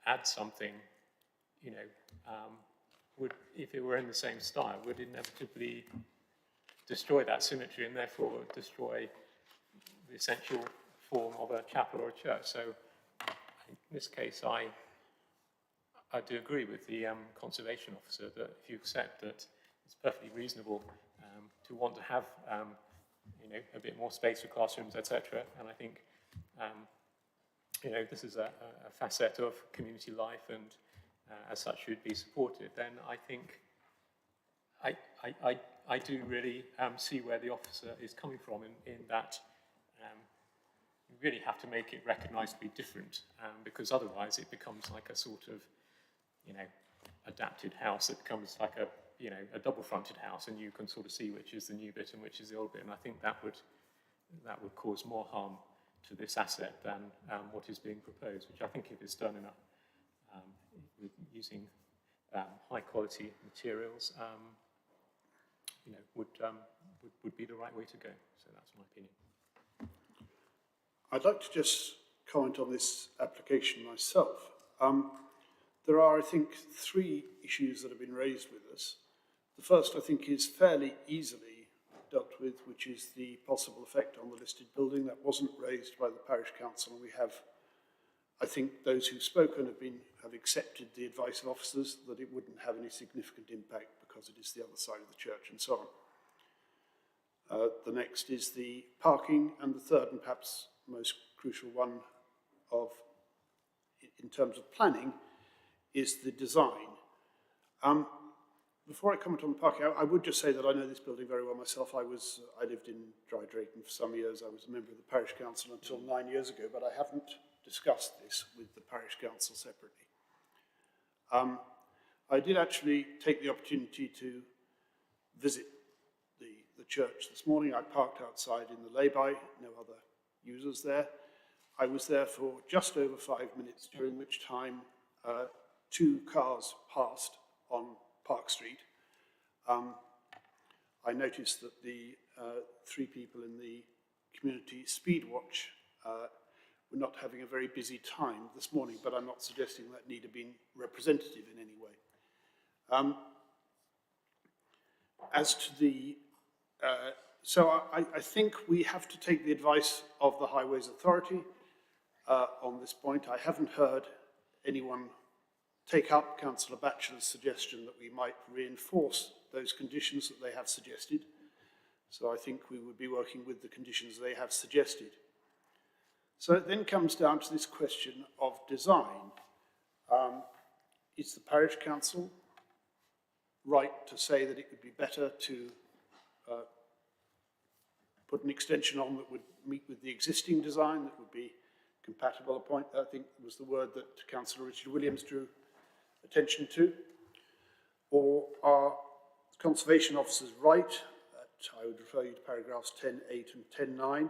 add something you know, would, if it were in the same style, would inevitably destroy that symmetry and therefore destroy the essential form of a chapel or a church. So in this case, I do agree with the conservation officer that if you accept that it's perfectly reasonable to want to have you know, a bit more space for classrooms, etc. And I think you know, this is a facet of community life, and as such should be supported. Then I think I do really see where the officer is coming from in that you really have to make it recognised to be different, because otherwise it becomes like a sort of, you know, adapted house that becomes like a, you know, a double-fronted house, and you can sort of see which is the new bit and which is the old bit. And I think that would cause more harm to this asset than what is being proposed, which I think, if it's done in a, using high-quality materials, you know, would be the right way to go. So that's my opinion. I'd like to just comment on this application myself. There are, I think, 3 issues that have been raised with us. The first, I think, is fairly easily dealt with, which is the possible effect on the listed building. That wasn't raised by the parish council, and we have, I think, those who've spoken have accepted the advice of officers that it wouldn't have any significant impact because it is the other side of the church and so on. The next is the parking, and the third, and perhaps most crucial one in terms of planning, is the design. Before I comment on the parking, I would just say that I know this building very well myself. I lived in Dry Drayton for some years. I was a member of the parish council until 9 years ago, but I haven't discussed this with the parish council separately. I did actually take the opportunity to visit the church this morning. I parked outside in the lay-by, no other users there. I was there for just over 5 minutes, during which time 2 cars passed on Park Street. I noticed that the 3 people in the community speed watch were not having a very busy time this morning, but I'm not suggesting that need have been representative in any way. As to the so I think we have to take the advice of the Highways Authority on this point. I haven't heard anyone take up Councillor Batchelor's suggestion that we might reinforce those conditions that they have suggested. So I think we would be working with the conditions they have suggested. So it then comes down to this question of design. Is the parish council right to say that it would be better to put an extension on that would meet with the existing design, that would be compatible? A point, I think, was the word that Councillor Richard Williams drew attention to. Or are conservation officers right? I would refer you to paragraphs 10.8 and 10.9.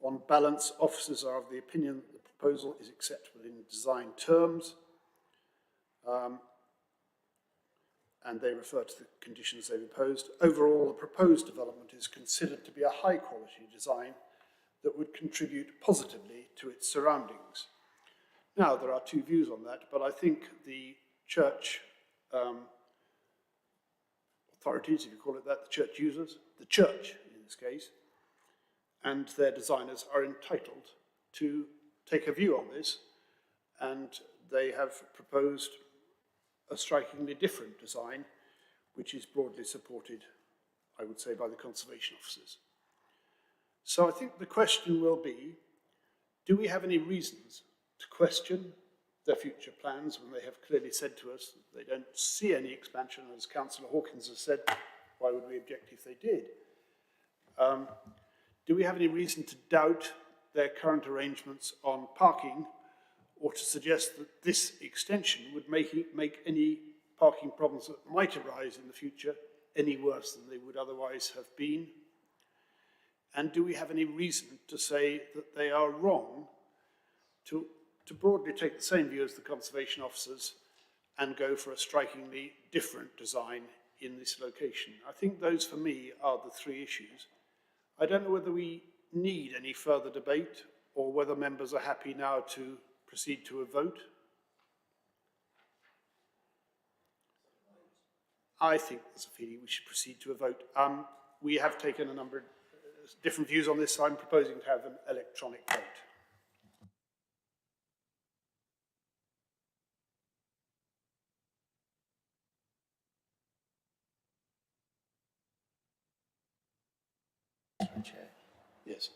On balance, officers are of the opinion that the proposal is acceptable in design terms. And they refer to the conditions they've imposed. Overall, the proposed development is considered to be a high-quality design that would contribute positively to its surroundings. Now, there are 2 views on that, but I think the church authorities, if you call it that, the church users, the church in this case, and their designers are entitled to take a view on this, and they have proposed a strikingly different design, which is broadly supported, I would say, by the conservation officers. So I think the question will be, do we have any reasons to question their future plans when they have clearly said to us that they don't see any expansion? As Councillor Hawkins has said, why would we object if they did? Do we have any reason to doubt their current arrangements on parking, or to suggest that this extension would make any parking problems that might arise in the future any worse than they would otherwise have been? And do we have any reason to say that they are wrong to broadly take the same view as the conservation officers and go for a strikingly different design in this location? I think those, for me, are the 3 issues. I don't know whether we need any further debate or whether members are happy now to proceed to a vote. I think there's a feeling we should proceed to a vote. We have taken a number of different views on this, so I'm proposing to have an electronic vote. Chair. Yes.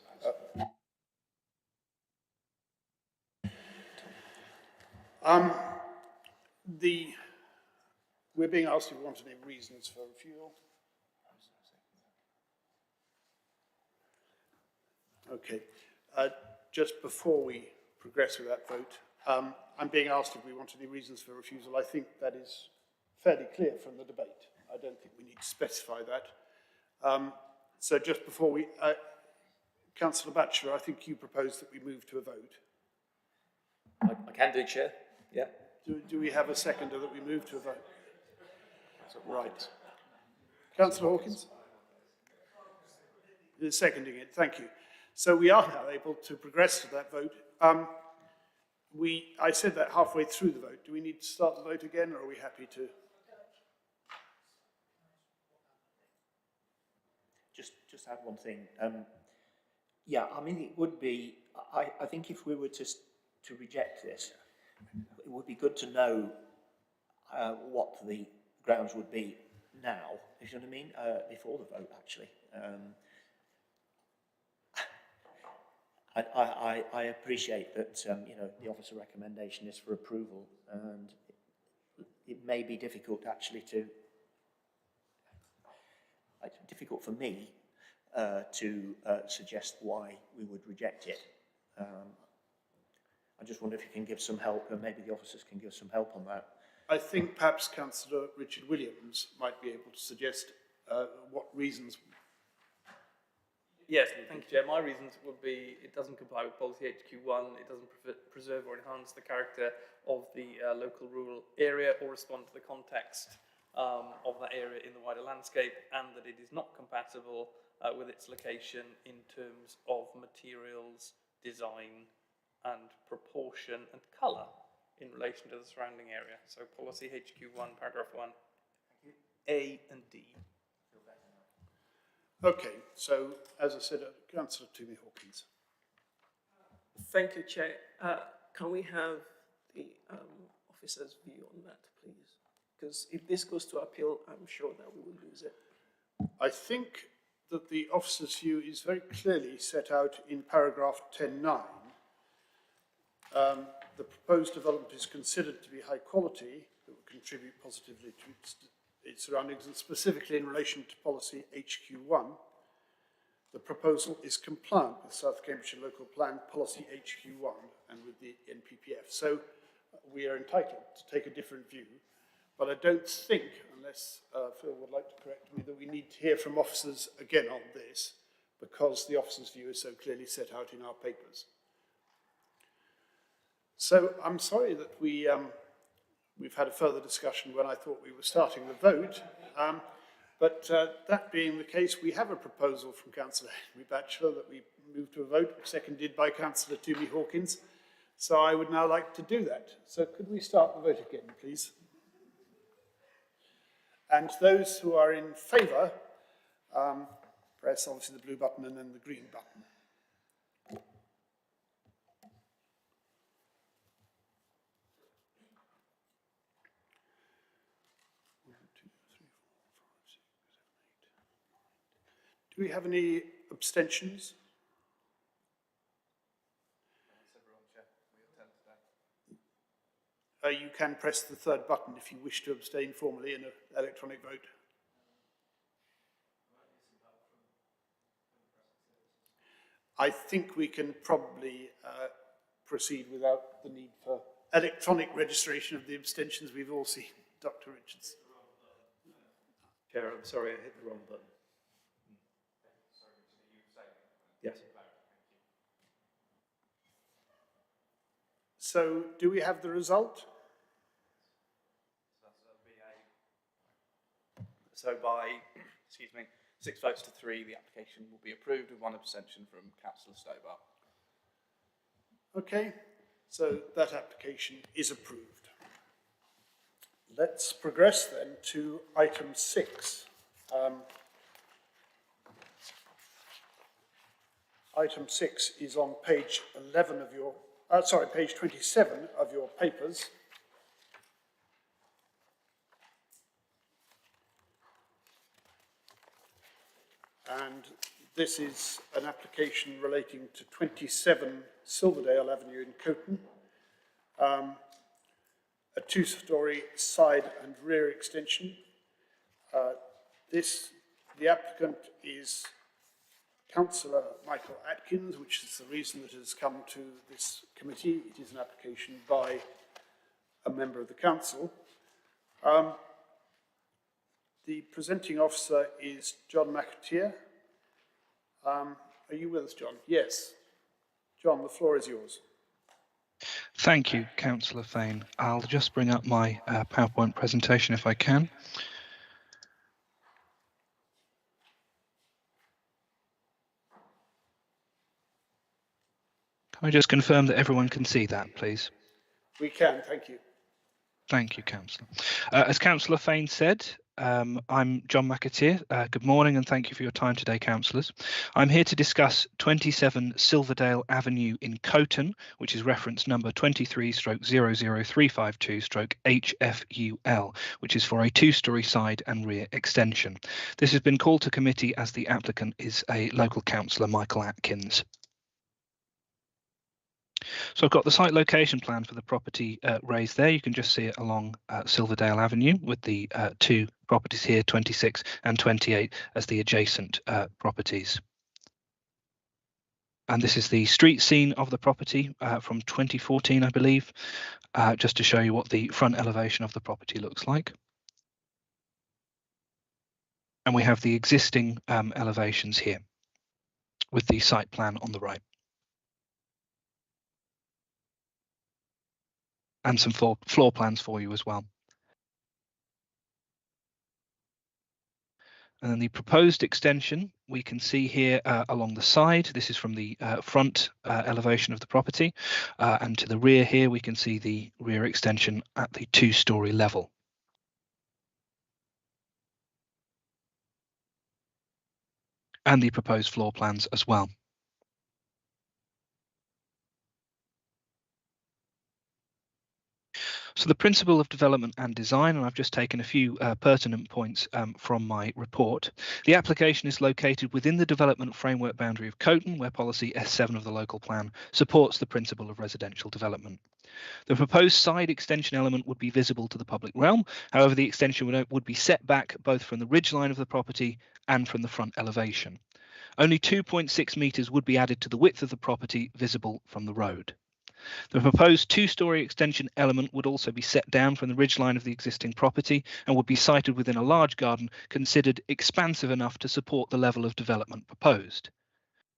We're being asked if we want any reasons for refusal. Okay. Just before we progress with that vote, I'm being asked if we want any reasons for refusal. I think that is fairly clear from the debate. I don't think we need to specify that. So just before we, Councillor Batchelor, I think you proposed that we move to a vote. I can do, Chair. Yeah. Do we have a seconder that we move to a vote? Right. Councillor Hawkins? You're seconding it, thank you. So we are now able to progress to that vote. I said that halfway through the vote. Do we need to start the vote again, or are we happy to? Just add one thing. Yeah, I mean, it would be, I think if we were to reject this, it would be good to know what the grounds would be now, if you know what I mean, before the vote, actually. I appreciate that, you know, the officer recommendation is for approval, and it may be difficult actually to, it's difficult for me to suggest why we would reject it. I just wonder if you can give some help, and maybe the officers can give some help on that. I think perhaps Councillor Richard Williams might be able to suggest what reasons. Yes, thank you, Chair. My reasons would be it doesn't comply with Policy HQ1, it doesn't preserve or enhance the character of the local rural area or respond to the context of that area in the wider landscape, and that it is not compatible with its location in terms of materials, design and proportion and colour in relation to the surrounding area. So Policy HQ1, paragraph 1, A and D. Okay, so as I said, Councillor Toomey Hawkins. Thank you, Chair. Can we have the officer's view on that, please? Because if this goes to appeal, I'm sure that we will lose it. I think that the officer's view is very clearly set out in paragraph 10.9. The proposed development is considered to be high quality that will contribute positively to its surroundings, and specifically in relation to policy HQ1, the proposal is compliant with South Cambridgeshire Local Plan policy HQ1 and with the NPPF. So we are entitled to take a different view, but I don't think, unless Phil would like to correct me, that we need to hear from officers again on this, because the officer's view is so clearly set out in our papers. So I'm sorry that we've had a further discussion when I thought we were starting the vote, but that being the case, we have a proposal from Councillor Henry Batchelor that we move to a vote, seconded by Councillor Toomey Hawkins. So I would now like to do that. So could we start the vote again, please? And those who are in favour, press obviously the blue button and then the green button. Do we have any abstentions? You can press the third button if you wish to abstain formally in an electronic vote. I think we can probably proceed without the need for electronic registration of the abstentions we've all seen. Dr. Richards. Chair, I'm sorry, I hit the wrong button. Yes. So, do we have the result? So by, excuse me, 6 votes to 3, the application will be approved with 1 abstention from Councillor Stobart. Okay, so that application is approved. Let's progress then to item 6. Item 6 is on page 11 of your, page 27 of your papers. And this is an application relating to 27 Silverdale Avenue in Coton. A two-storey side and rear extension. The applicant is Councillor Michael Atkins, which is the reason that it has come to this committee. It is an application by a member of the council. The presenting officer is John McAteer. Are you with us, John? Yes. John, the floor is yours. Thank you, Councillor Fain. I'll just bring up my PowerPoint presentation if I can. Can I just confirm that everyone can see that, please? We can, thank you. Thank you, Councillor. As Councillor Fain said, I'm John McAteer. Good morning and thank you for your time today, councillors. I'm here to discuss 27 Silverdale Avenue in Coton, which is reference number 23/00352/HFUL, which is for a two-storey side and rear extension. This has been called to committee as the applicant is a local councillor, Michael Atkins. So I've got the site location plan for the property raised there. You can just see it along Silverdale Avenue with the two properties here, 26 and 28, as the adjacent properties. And this is the street scene of the property from 2014, I believe, just to show you what the front elevation of the property looks like. And we have the existing elevations here with the site plan on the right. And some floor plans for you as well. And then the proposed extension we can see here along the side. This is from the front elevation of the property. And to the rear here, we can see the rear extension at the two-storey level. And the proposed floor plans as well. So the principle of development and design, and I've just taken a few pertinent points from my report. The application is located within the development framework boundary of Coton, where policy S7 of the local plan supports the principle of residential development. The proposed side extension element would be visible to the public realm. However, the extension would be set back both from the ridgeline of the property and from the front elevation. Only 2.6 metres would be added to the width of the property visible from the road. The proposed two-storey extension element would also be set down from the ridgeline of the existing property and would be sited within a large garden considered expansive enough to support the level of development proposed.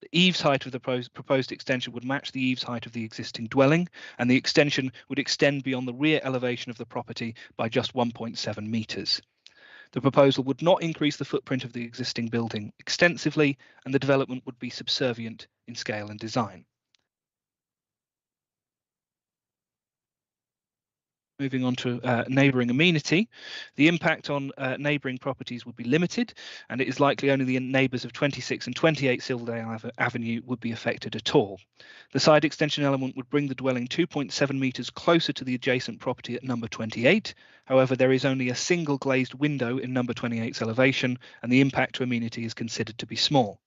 The eaves height of the proposed extension would match the eaves height of the existing dwelling, and the extension would extend beyond the rear elevation of the property by just 1.7 metres. The proposal would not increase the footprint of the existing building extensively, and the development would be subservient in scale and design. Moving on to neighbouring amenity, the impact on neighbouring properties would be limited, and it is likely only the neighbours of 26 and 28 Silverdale Avenue would be affected at all. The side extension element would bring the dwelling 2.7 metres closer to the adjacent property at number 28. However, there is only a single glazed window in number 28's elevation, and the impact to amenity is considered to be small.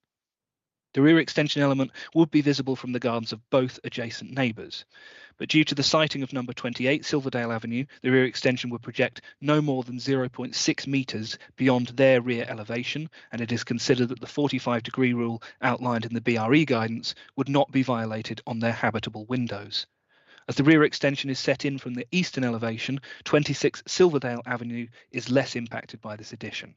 The rear extension element would be visible from the gardens of both adjacent neighbours. But due to the siting of number 28 Silverdale Avenue, the rear extension would project no more than 0.6 metres beyond their rear elevation, and it is considered that the 45-degree rule outlined in the BRE guidance would not be violated on their habitable windows. As the rear extension is set in from the eastern elevation, 26 Silverdale Avenue is less impacted by this addition.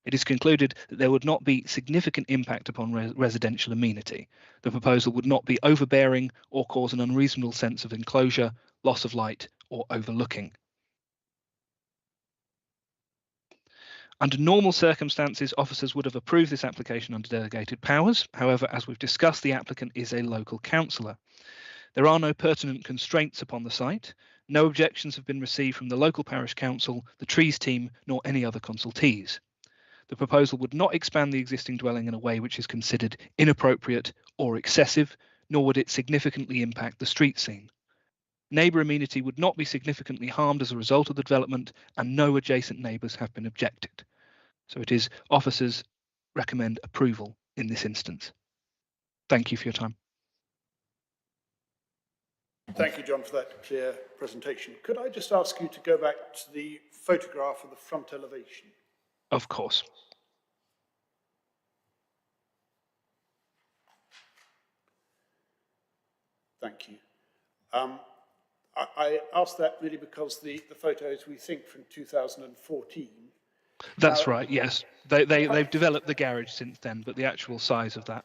It is concluded that there would not be significant impact upon residential amenity. The proposal would not be overbearing or cause an unreasonable sense of enclosure, loss of light, or overlooking. Under normal circumstances, officers would have approved this application under delegated powers. However, as we've discussed, the applicant is a local councillor. There are no pertinent constraints upon the site. No objections have been received from the local parish council, the trees team, nor any other consultees. The proposal would not expand the existing dwelling in a way which is considered inappropriate or excessive, nor would it significantly impact the street scene. Neighbour amenity would not be significantly harmed as a result of the development, and no adjacent neighbours have been objected. So it is officers recommend approval in this instance. Thank you for your time. Thank you, John, for that clear presentation. Could I just ask you to go back to the photograph of the front elevation? Of course. Thank you. I asked that really because the photos we think from 2014. That's right, yes. They've developed the garage since then, but the actual size of that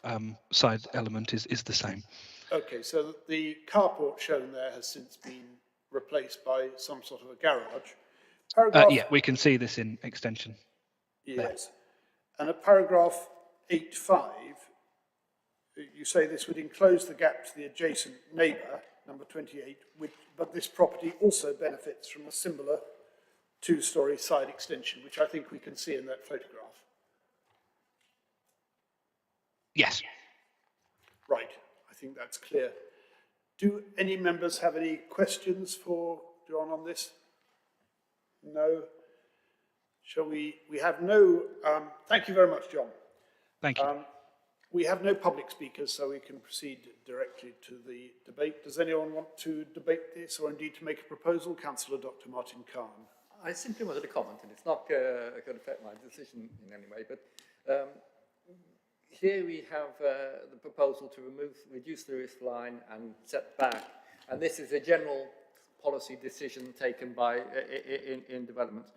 side element is the same. Okay, so the carport shown there has since been replaced by some sort of a garage. Yeah, we can see this in extension. Yes. And at paragraph 8.5, you say this would enclose the gap to the adjacent neighbour, number 28, but this property also benefits from a similar two-storey side extension, which I think we can see in that photograph. Yes. Right, I think that's clear. Do any members have any questions for John on this? No? Shall we have no, thank you very much, John. Thank you. We have no public speakers, so we can proceed directly to the debate. Does anyone want to debate this or indeed to make a proposal? Councillor Dr. Martin Khan. I simply wanted to comment, and it's not going to affect my decision in any way, but here we have the proposal to reduce the roof line and set back, and this is a general policy decision taken by in development.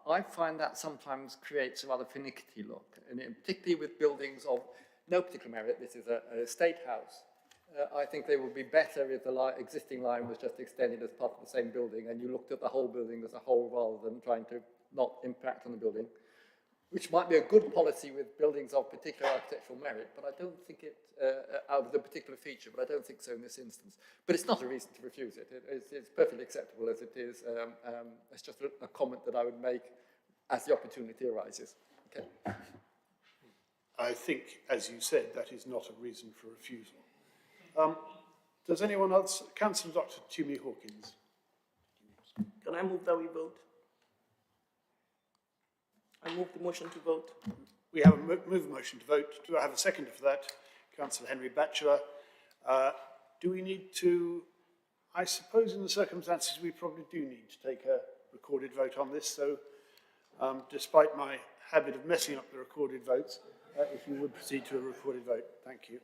I find that sometimes creates a rather finicky look, and particularly with buildings of no particular merit. This is a state house. I think they would be better if the existing line was just extended as part of the same building and you looked at the whole building as a whole rather than trying to not impact on the building, which might be a good policy with buildings of particular architectural merit, but I don't think it, out of the particular feature, but I don't think so in this instance. But it's not a reason to refuse it. It's perfectly acceptable as it is. It's just a comment that I would make as the opportunity arises. Okay. I think, as you said, that is not a reason for refusal. Does anyone else? Councillor Dr. Tumi Hawkins. Can I move that we vote? I move the motion to vote. We have a move motion to vote. Do I have a seconder for that? Councillor Henry Batchelor. Do we need to, I suppose in the circumstances we probably do need to take a recorded vote on this, so despite my habit of messing up the recorded votes, if you would proceed to a recorded vote. Thank you.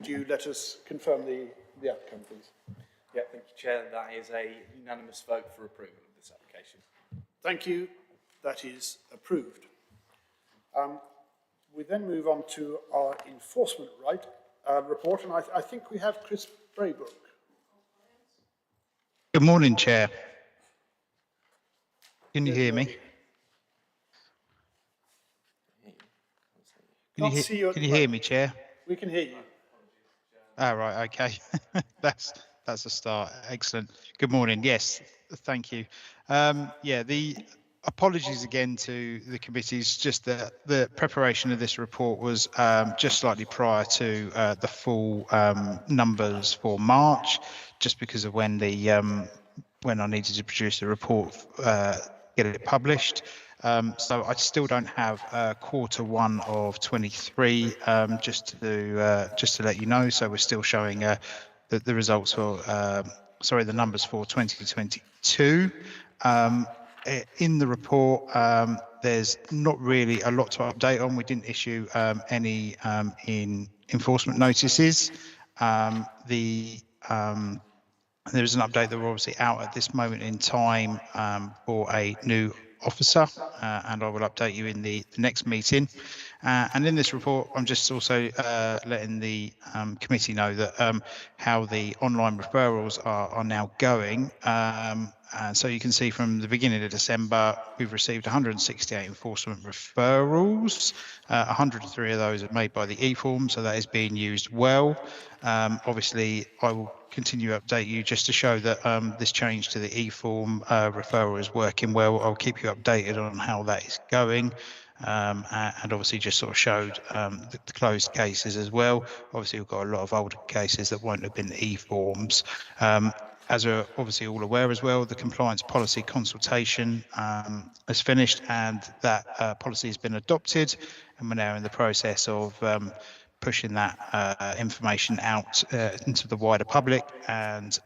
Do you let us confirm the outcome, please? Yeah, thank you, Chair. That is a unanimous vote for approval of this application. Thank you. That is approved. We then move on to our enforcement right report, and I think we have Chris Braybrook. Good morning, Chair. Can you hear me? Can you hear me, Chair? We can hear you. Oh, right, okay. That's a start. Excellent. Good morning. Yes, thank you. Yeah, the apologies again to the committees, just that the preparation of this report was just slightly prior to the full numbers for March, just because of when the when I needed to produce the report, get it published. So I still don't have Q1 of 23, just to let you know. So we're still showing the results for, sorry, the numbers for 2022. In the report, there's not really a lot to update on. We didn't issue any in enforcement notices. There is an update that we're obviously out at this moment in time for a new officer, and I will update you in the next meeting. And in this report, I'm just also letting the committee know that how the online referrals are now going. And so you can see from the beginning of December, we've received 168 enforcement referrals. 103 of those are made by the e-form, so that is being used well. Obviously, I will continue to update you just to show that this change to the e-form referral is working well. I'll keep you updated on how that is going. And obviously just sort of showed the closed cases as well. Obviously, we've got a lot of older cases that won't have been e-forms. As we're obviously all aware as well, the compliance policy consultation has finished, and that policy has been adopted, and we're now in the process of pushing that information out into the wider public and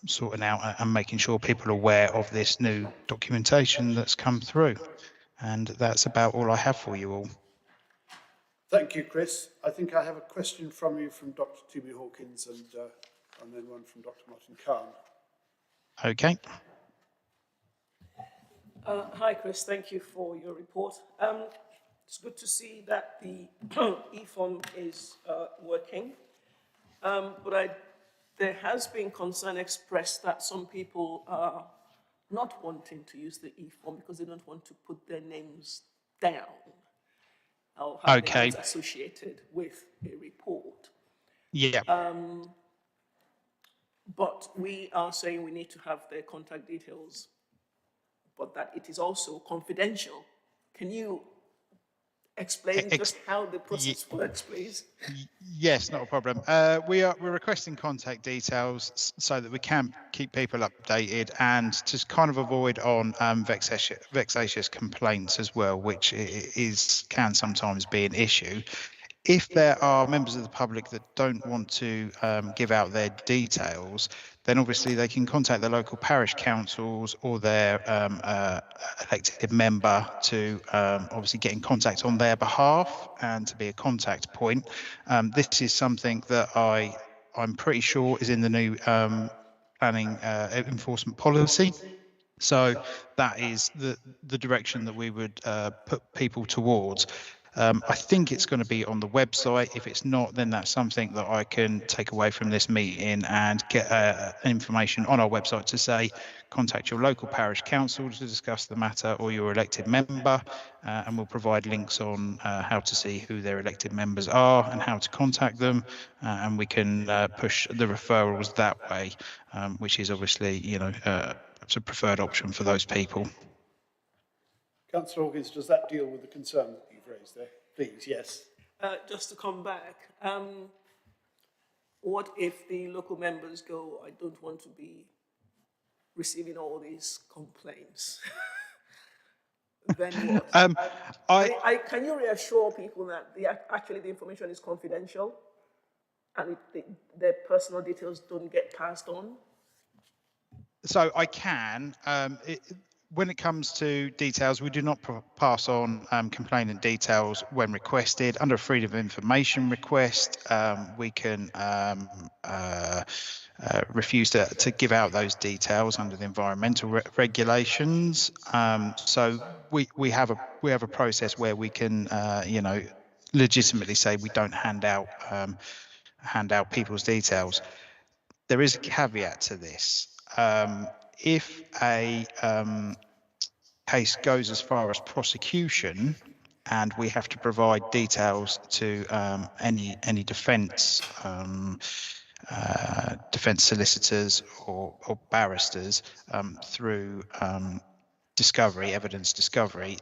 sorting out and making sure people are aware of this new documentation that's come through. And that's about all I have for you all. Thank you, Chris. I think I have a question from you from Dr. Toby Hawkins and then one from Dr. Martin Khan. Okay. Hi, Chris. Thank you for your report. It's good to see that the e-form is working, but there has been concern expressed that some people are not wanting to use the e-form because they don't want to put their names down or have their names associated with a report. Yeah. But we are saying we need to have their contact details, but that it is also confidential. Can you explain just how the process works, please? Yes, not a problem. We're requesting contact details so that we can keep people updated and to kind of avoid on vexatious complaints as well, which can sometimes be an issue. If there are members of the public that don't want to give out their details, then obviously they can contact their local parish councils or their elected member to obviously get in contact on their behalf and to be a contact point. This is something that I'm pretty sure is in the new planning enforcement policy. So that is the direction that we would put people towards. I think it's going to be on the website. If it's not, then that's something that I can take away from this meeting and get information on our website to say, contact your local parish council to discuss the matter or your elected member, and we'll provide links on how to see who their elected members are and how to contact them, and we can push the referrals that way, which is obviously, it's a preferred option for those people. Councillor Hawkins, does that deal with the concern that you've raised there? Please, yes. Just to come back, what if the local members go, I don't want to be receiving all these complaints? Then what? Can you reassure people that actually the information is confidential and their personal details don't get passed on? So I can. When it comes to details, we do not pass on complainant details when requested. Under a freedom of information request, we can refuse to give out those details under the environmental regulations. So we have a process where we can, legitimately say we don't hand out people's details. There is a caveat to this. If a case goes as far as prosecution and we have to provide details to any defence solicitors or barristers through evidence discovery,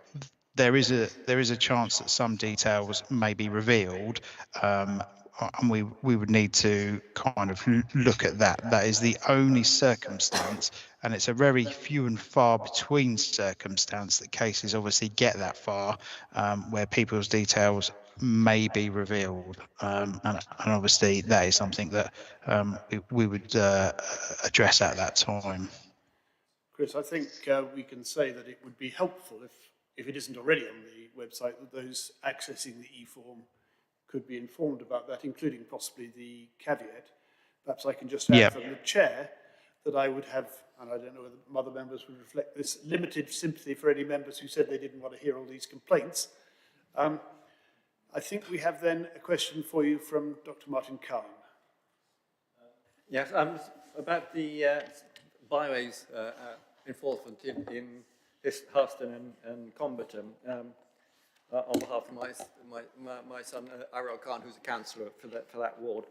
there is a chance that some details may be revealed, and we would need to kind of look at that. That is the only circumstance, and it's a very few and far between circumstance that cases obviously get that far, where people's details may be revealed, and obviously that is something that we would address at that time. Chris, I think we can say that it would be helpful if it isn't already on the website, that those accessing the e-form could be informed about that, including possibly the caveat. Perhaps I can just add from the chair that I would have, and I don't know whether other members would reflect this, limited sympathy for any members who said they didn't want to hear all these complaints. I think we have then a question for you from Dr. Martin Khan. Yes, about the byways enforcement in this Harston and Comberton, on behalf of my son Ariel Khan, who's a councillor for that ward.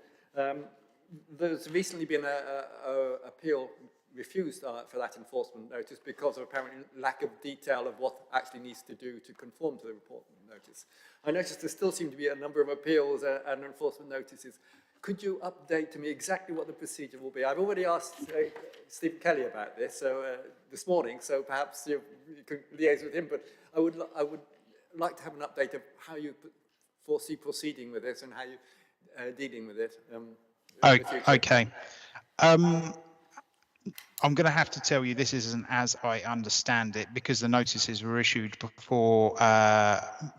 There's recently been an appeal refused for that enforcement notice because of apparently lack of detail of what actually needs to do to conform to the report notice. I noticed there still seem to be a number of appeals and enforcement notices. Could you update to me exactly what the procedure will be? I've already asked Stephen Kelly about this this morning, so perhaps you can liaise with him, but I would like to have an update of how you foresee proceeding with this and how you dealing with it. Okay. I'm going to have to tell you this isn't as I understand it, because the notices were issued before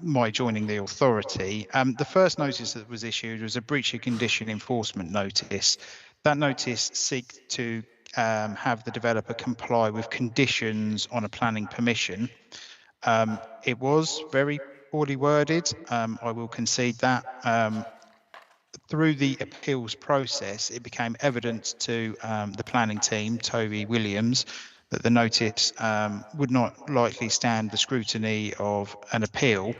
my joining the authority. The first notice that was issued was a breach of condition enforcement notice. That notice seeks to have the developer comply with conditions on a planning permission. It was very poorly worded. I will concede that. Through the appeals process, it became evident to the planning team, Toby Williams, that the notice would not likely stand the scrutiny of an appeal,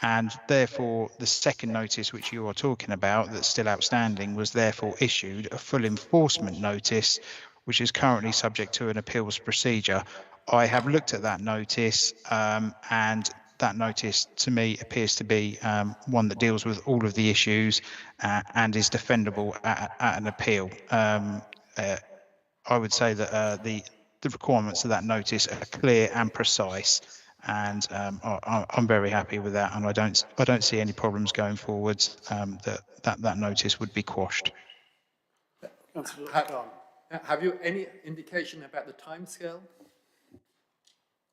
and therefore the second notice which you are talking about that's still outstanding was therefore issued, a full enforcement notice, which is currently subject to an appeals procedure. I have looked at that notice, and that notice to me appears to be one that deals with all of the issues and is defendable at an appeal. I would say that the requirements of that notice are clear and precise, and I'm very happy with that, and I don't see any problems going forwards that notice would be quashed. Have you any indication about the timescale?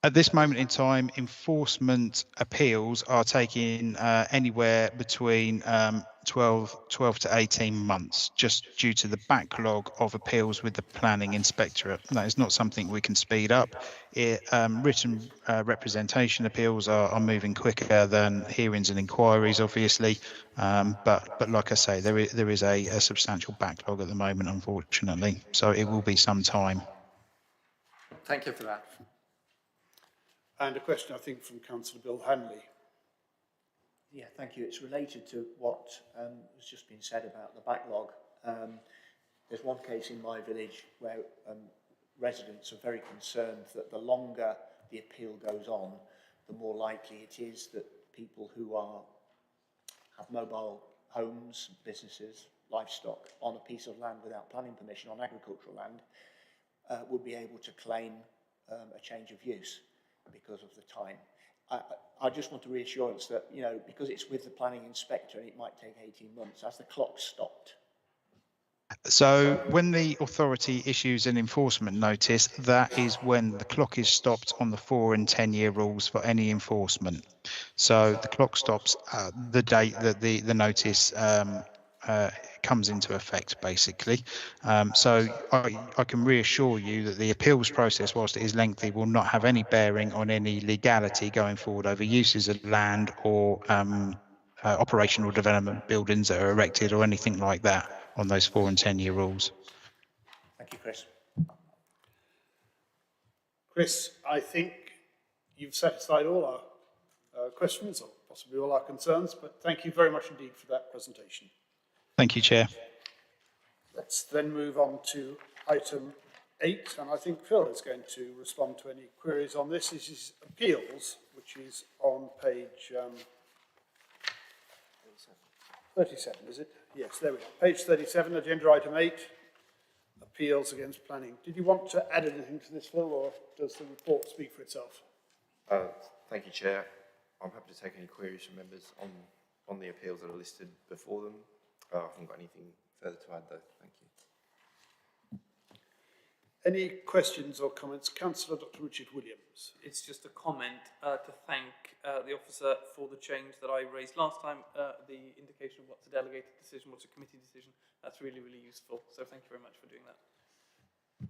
At this moment in time, enforcement appeals are taking anywhere between 12 to 18 months, just due to the backlog of appeals with the planning inspectorate. That is not something we can speed up. Written representation appeals are moving quicker than hearings and inquiries, obviously. But like I say, there is a substantial backlog at the moment, unfortunately. So it will be some time. Thank you for that. And a question, I think, from Councillor Bill Hanley. Yeah, thank you. It's related to what has just been said about the backlog. There's one case in my village where residents are very concerned that the longer the appeal goes on, the more likely it is that people who have mobile homes, businesses, livestock on a piece of land without planning permission, on agricultural land, would be able to claim a change of use because of the time. I just want a reassurance that, you know, because it's with the planning inspector, it might take 18 months. Has the clock stopped? So when the authority issues an enforcement notice, that is when the clock is stopped on the 4 and 10 year rules for any enforcement. So the clock stops the date that the notice comes into effect, basically. So I can reassure you that the appeals process, whilst it is lengthy, will not have any bearing on any legality going forward over uses of land or operational development buildings that are erected or anything like that on those 4 and 10 year rules. Thank you, Chris. Chris, I think you've satisfied all our questions, or possibly all our concerns, but thank you very much indeed for that presentation. Thank you, Chair. Let's then move on to item 8, and I think Phil is going to respond to any queries on this. This is appeals, which is on page 37, is it? Yes, there we are. Page 37, agenda item 8, appeals against planning. Did you want to add anything to this, Phil, or does the report speak for itself? Thank you, Chair. I'm happy to take any queries from members on the appeals that are listed before them. I haven't got anything further to add, though. Thank you. Any questions or comments? Councillor Dr. Richard Williams. It's just a comment to thank the officer for the change that I raised last time, the indication of what's a delegated decision, what's a committee decision. That's really, really useful. So thank you very much for doing that.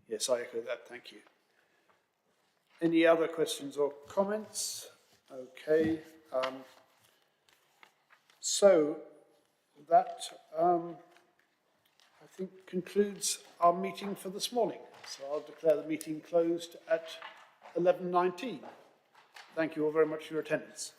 Yes, I echo that. Thank you. Any other questions or comments? Okay. So that, I think, concludes our meeting for this morning. So I'll declare the meeting closed at 11:19. Thank you all very much for your attendance.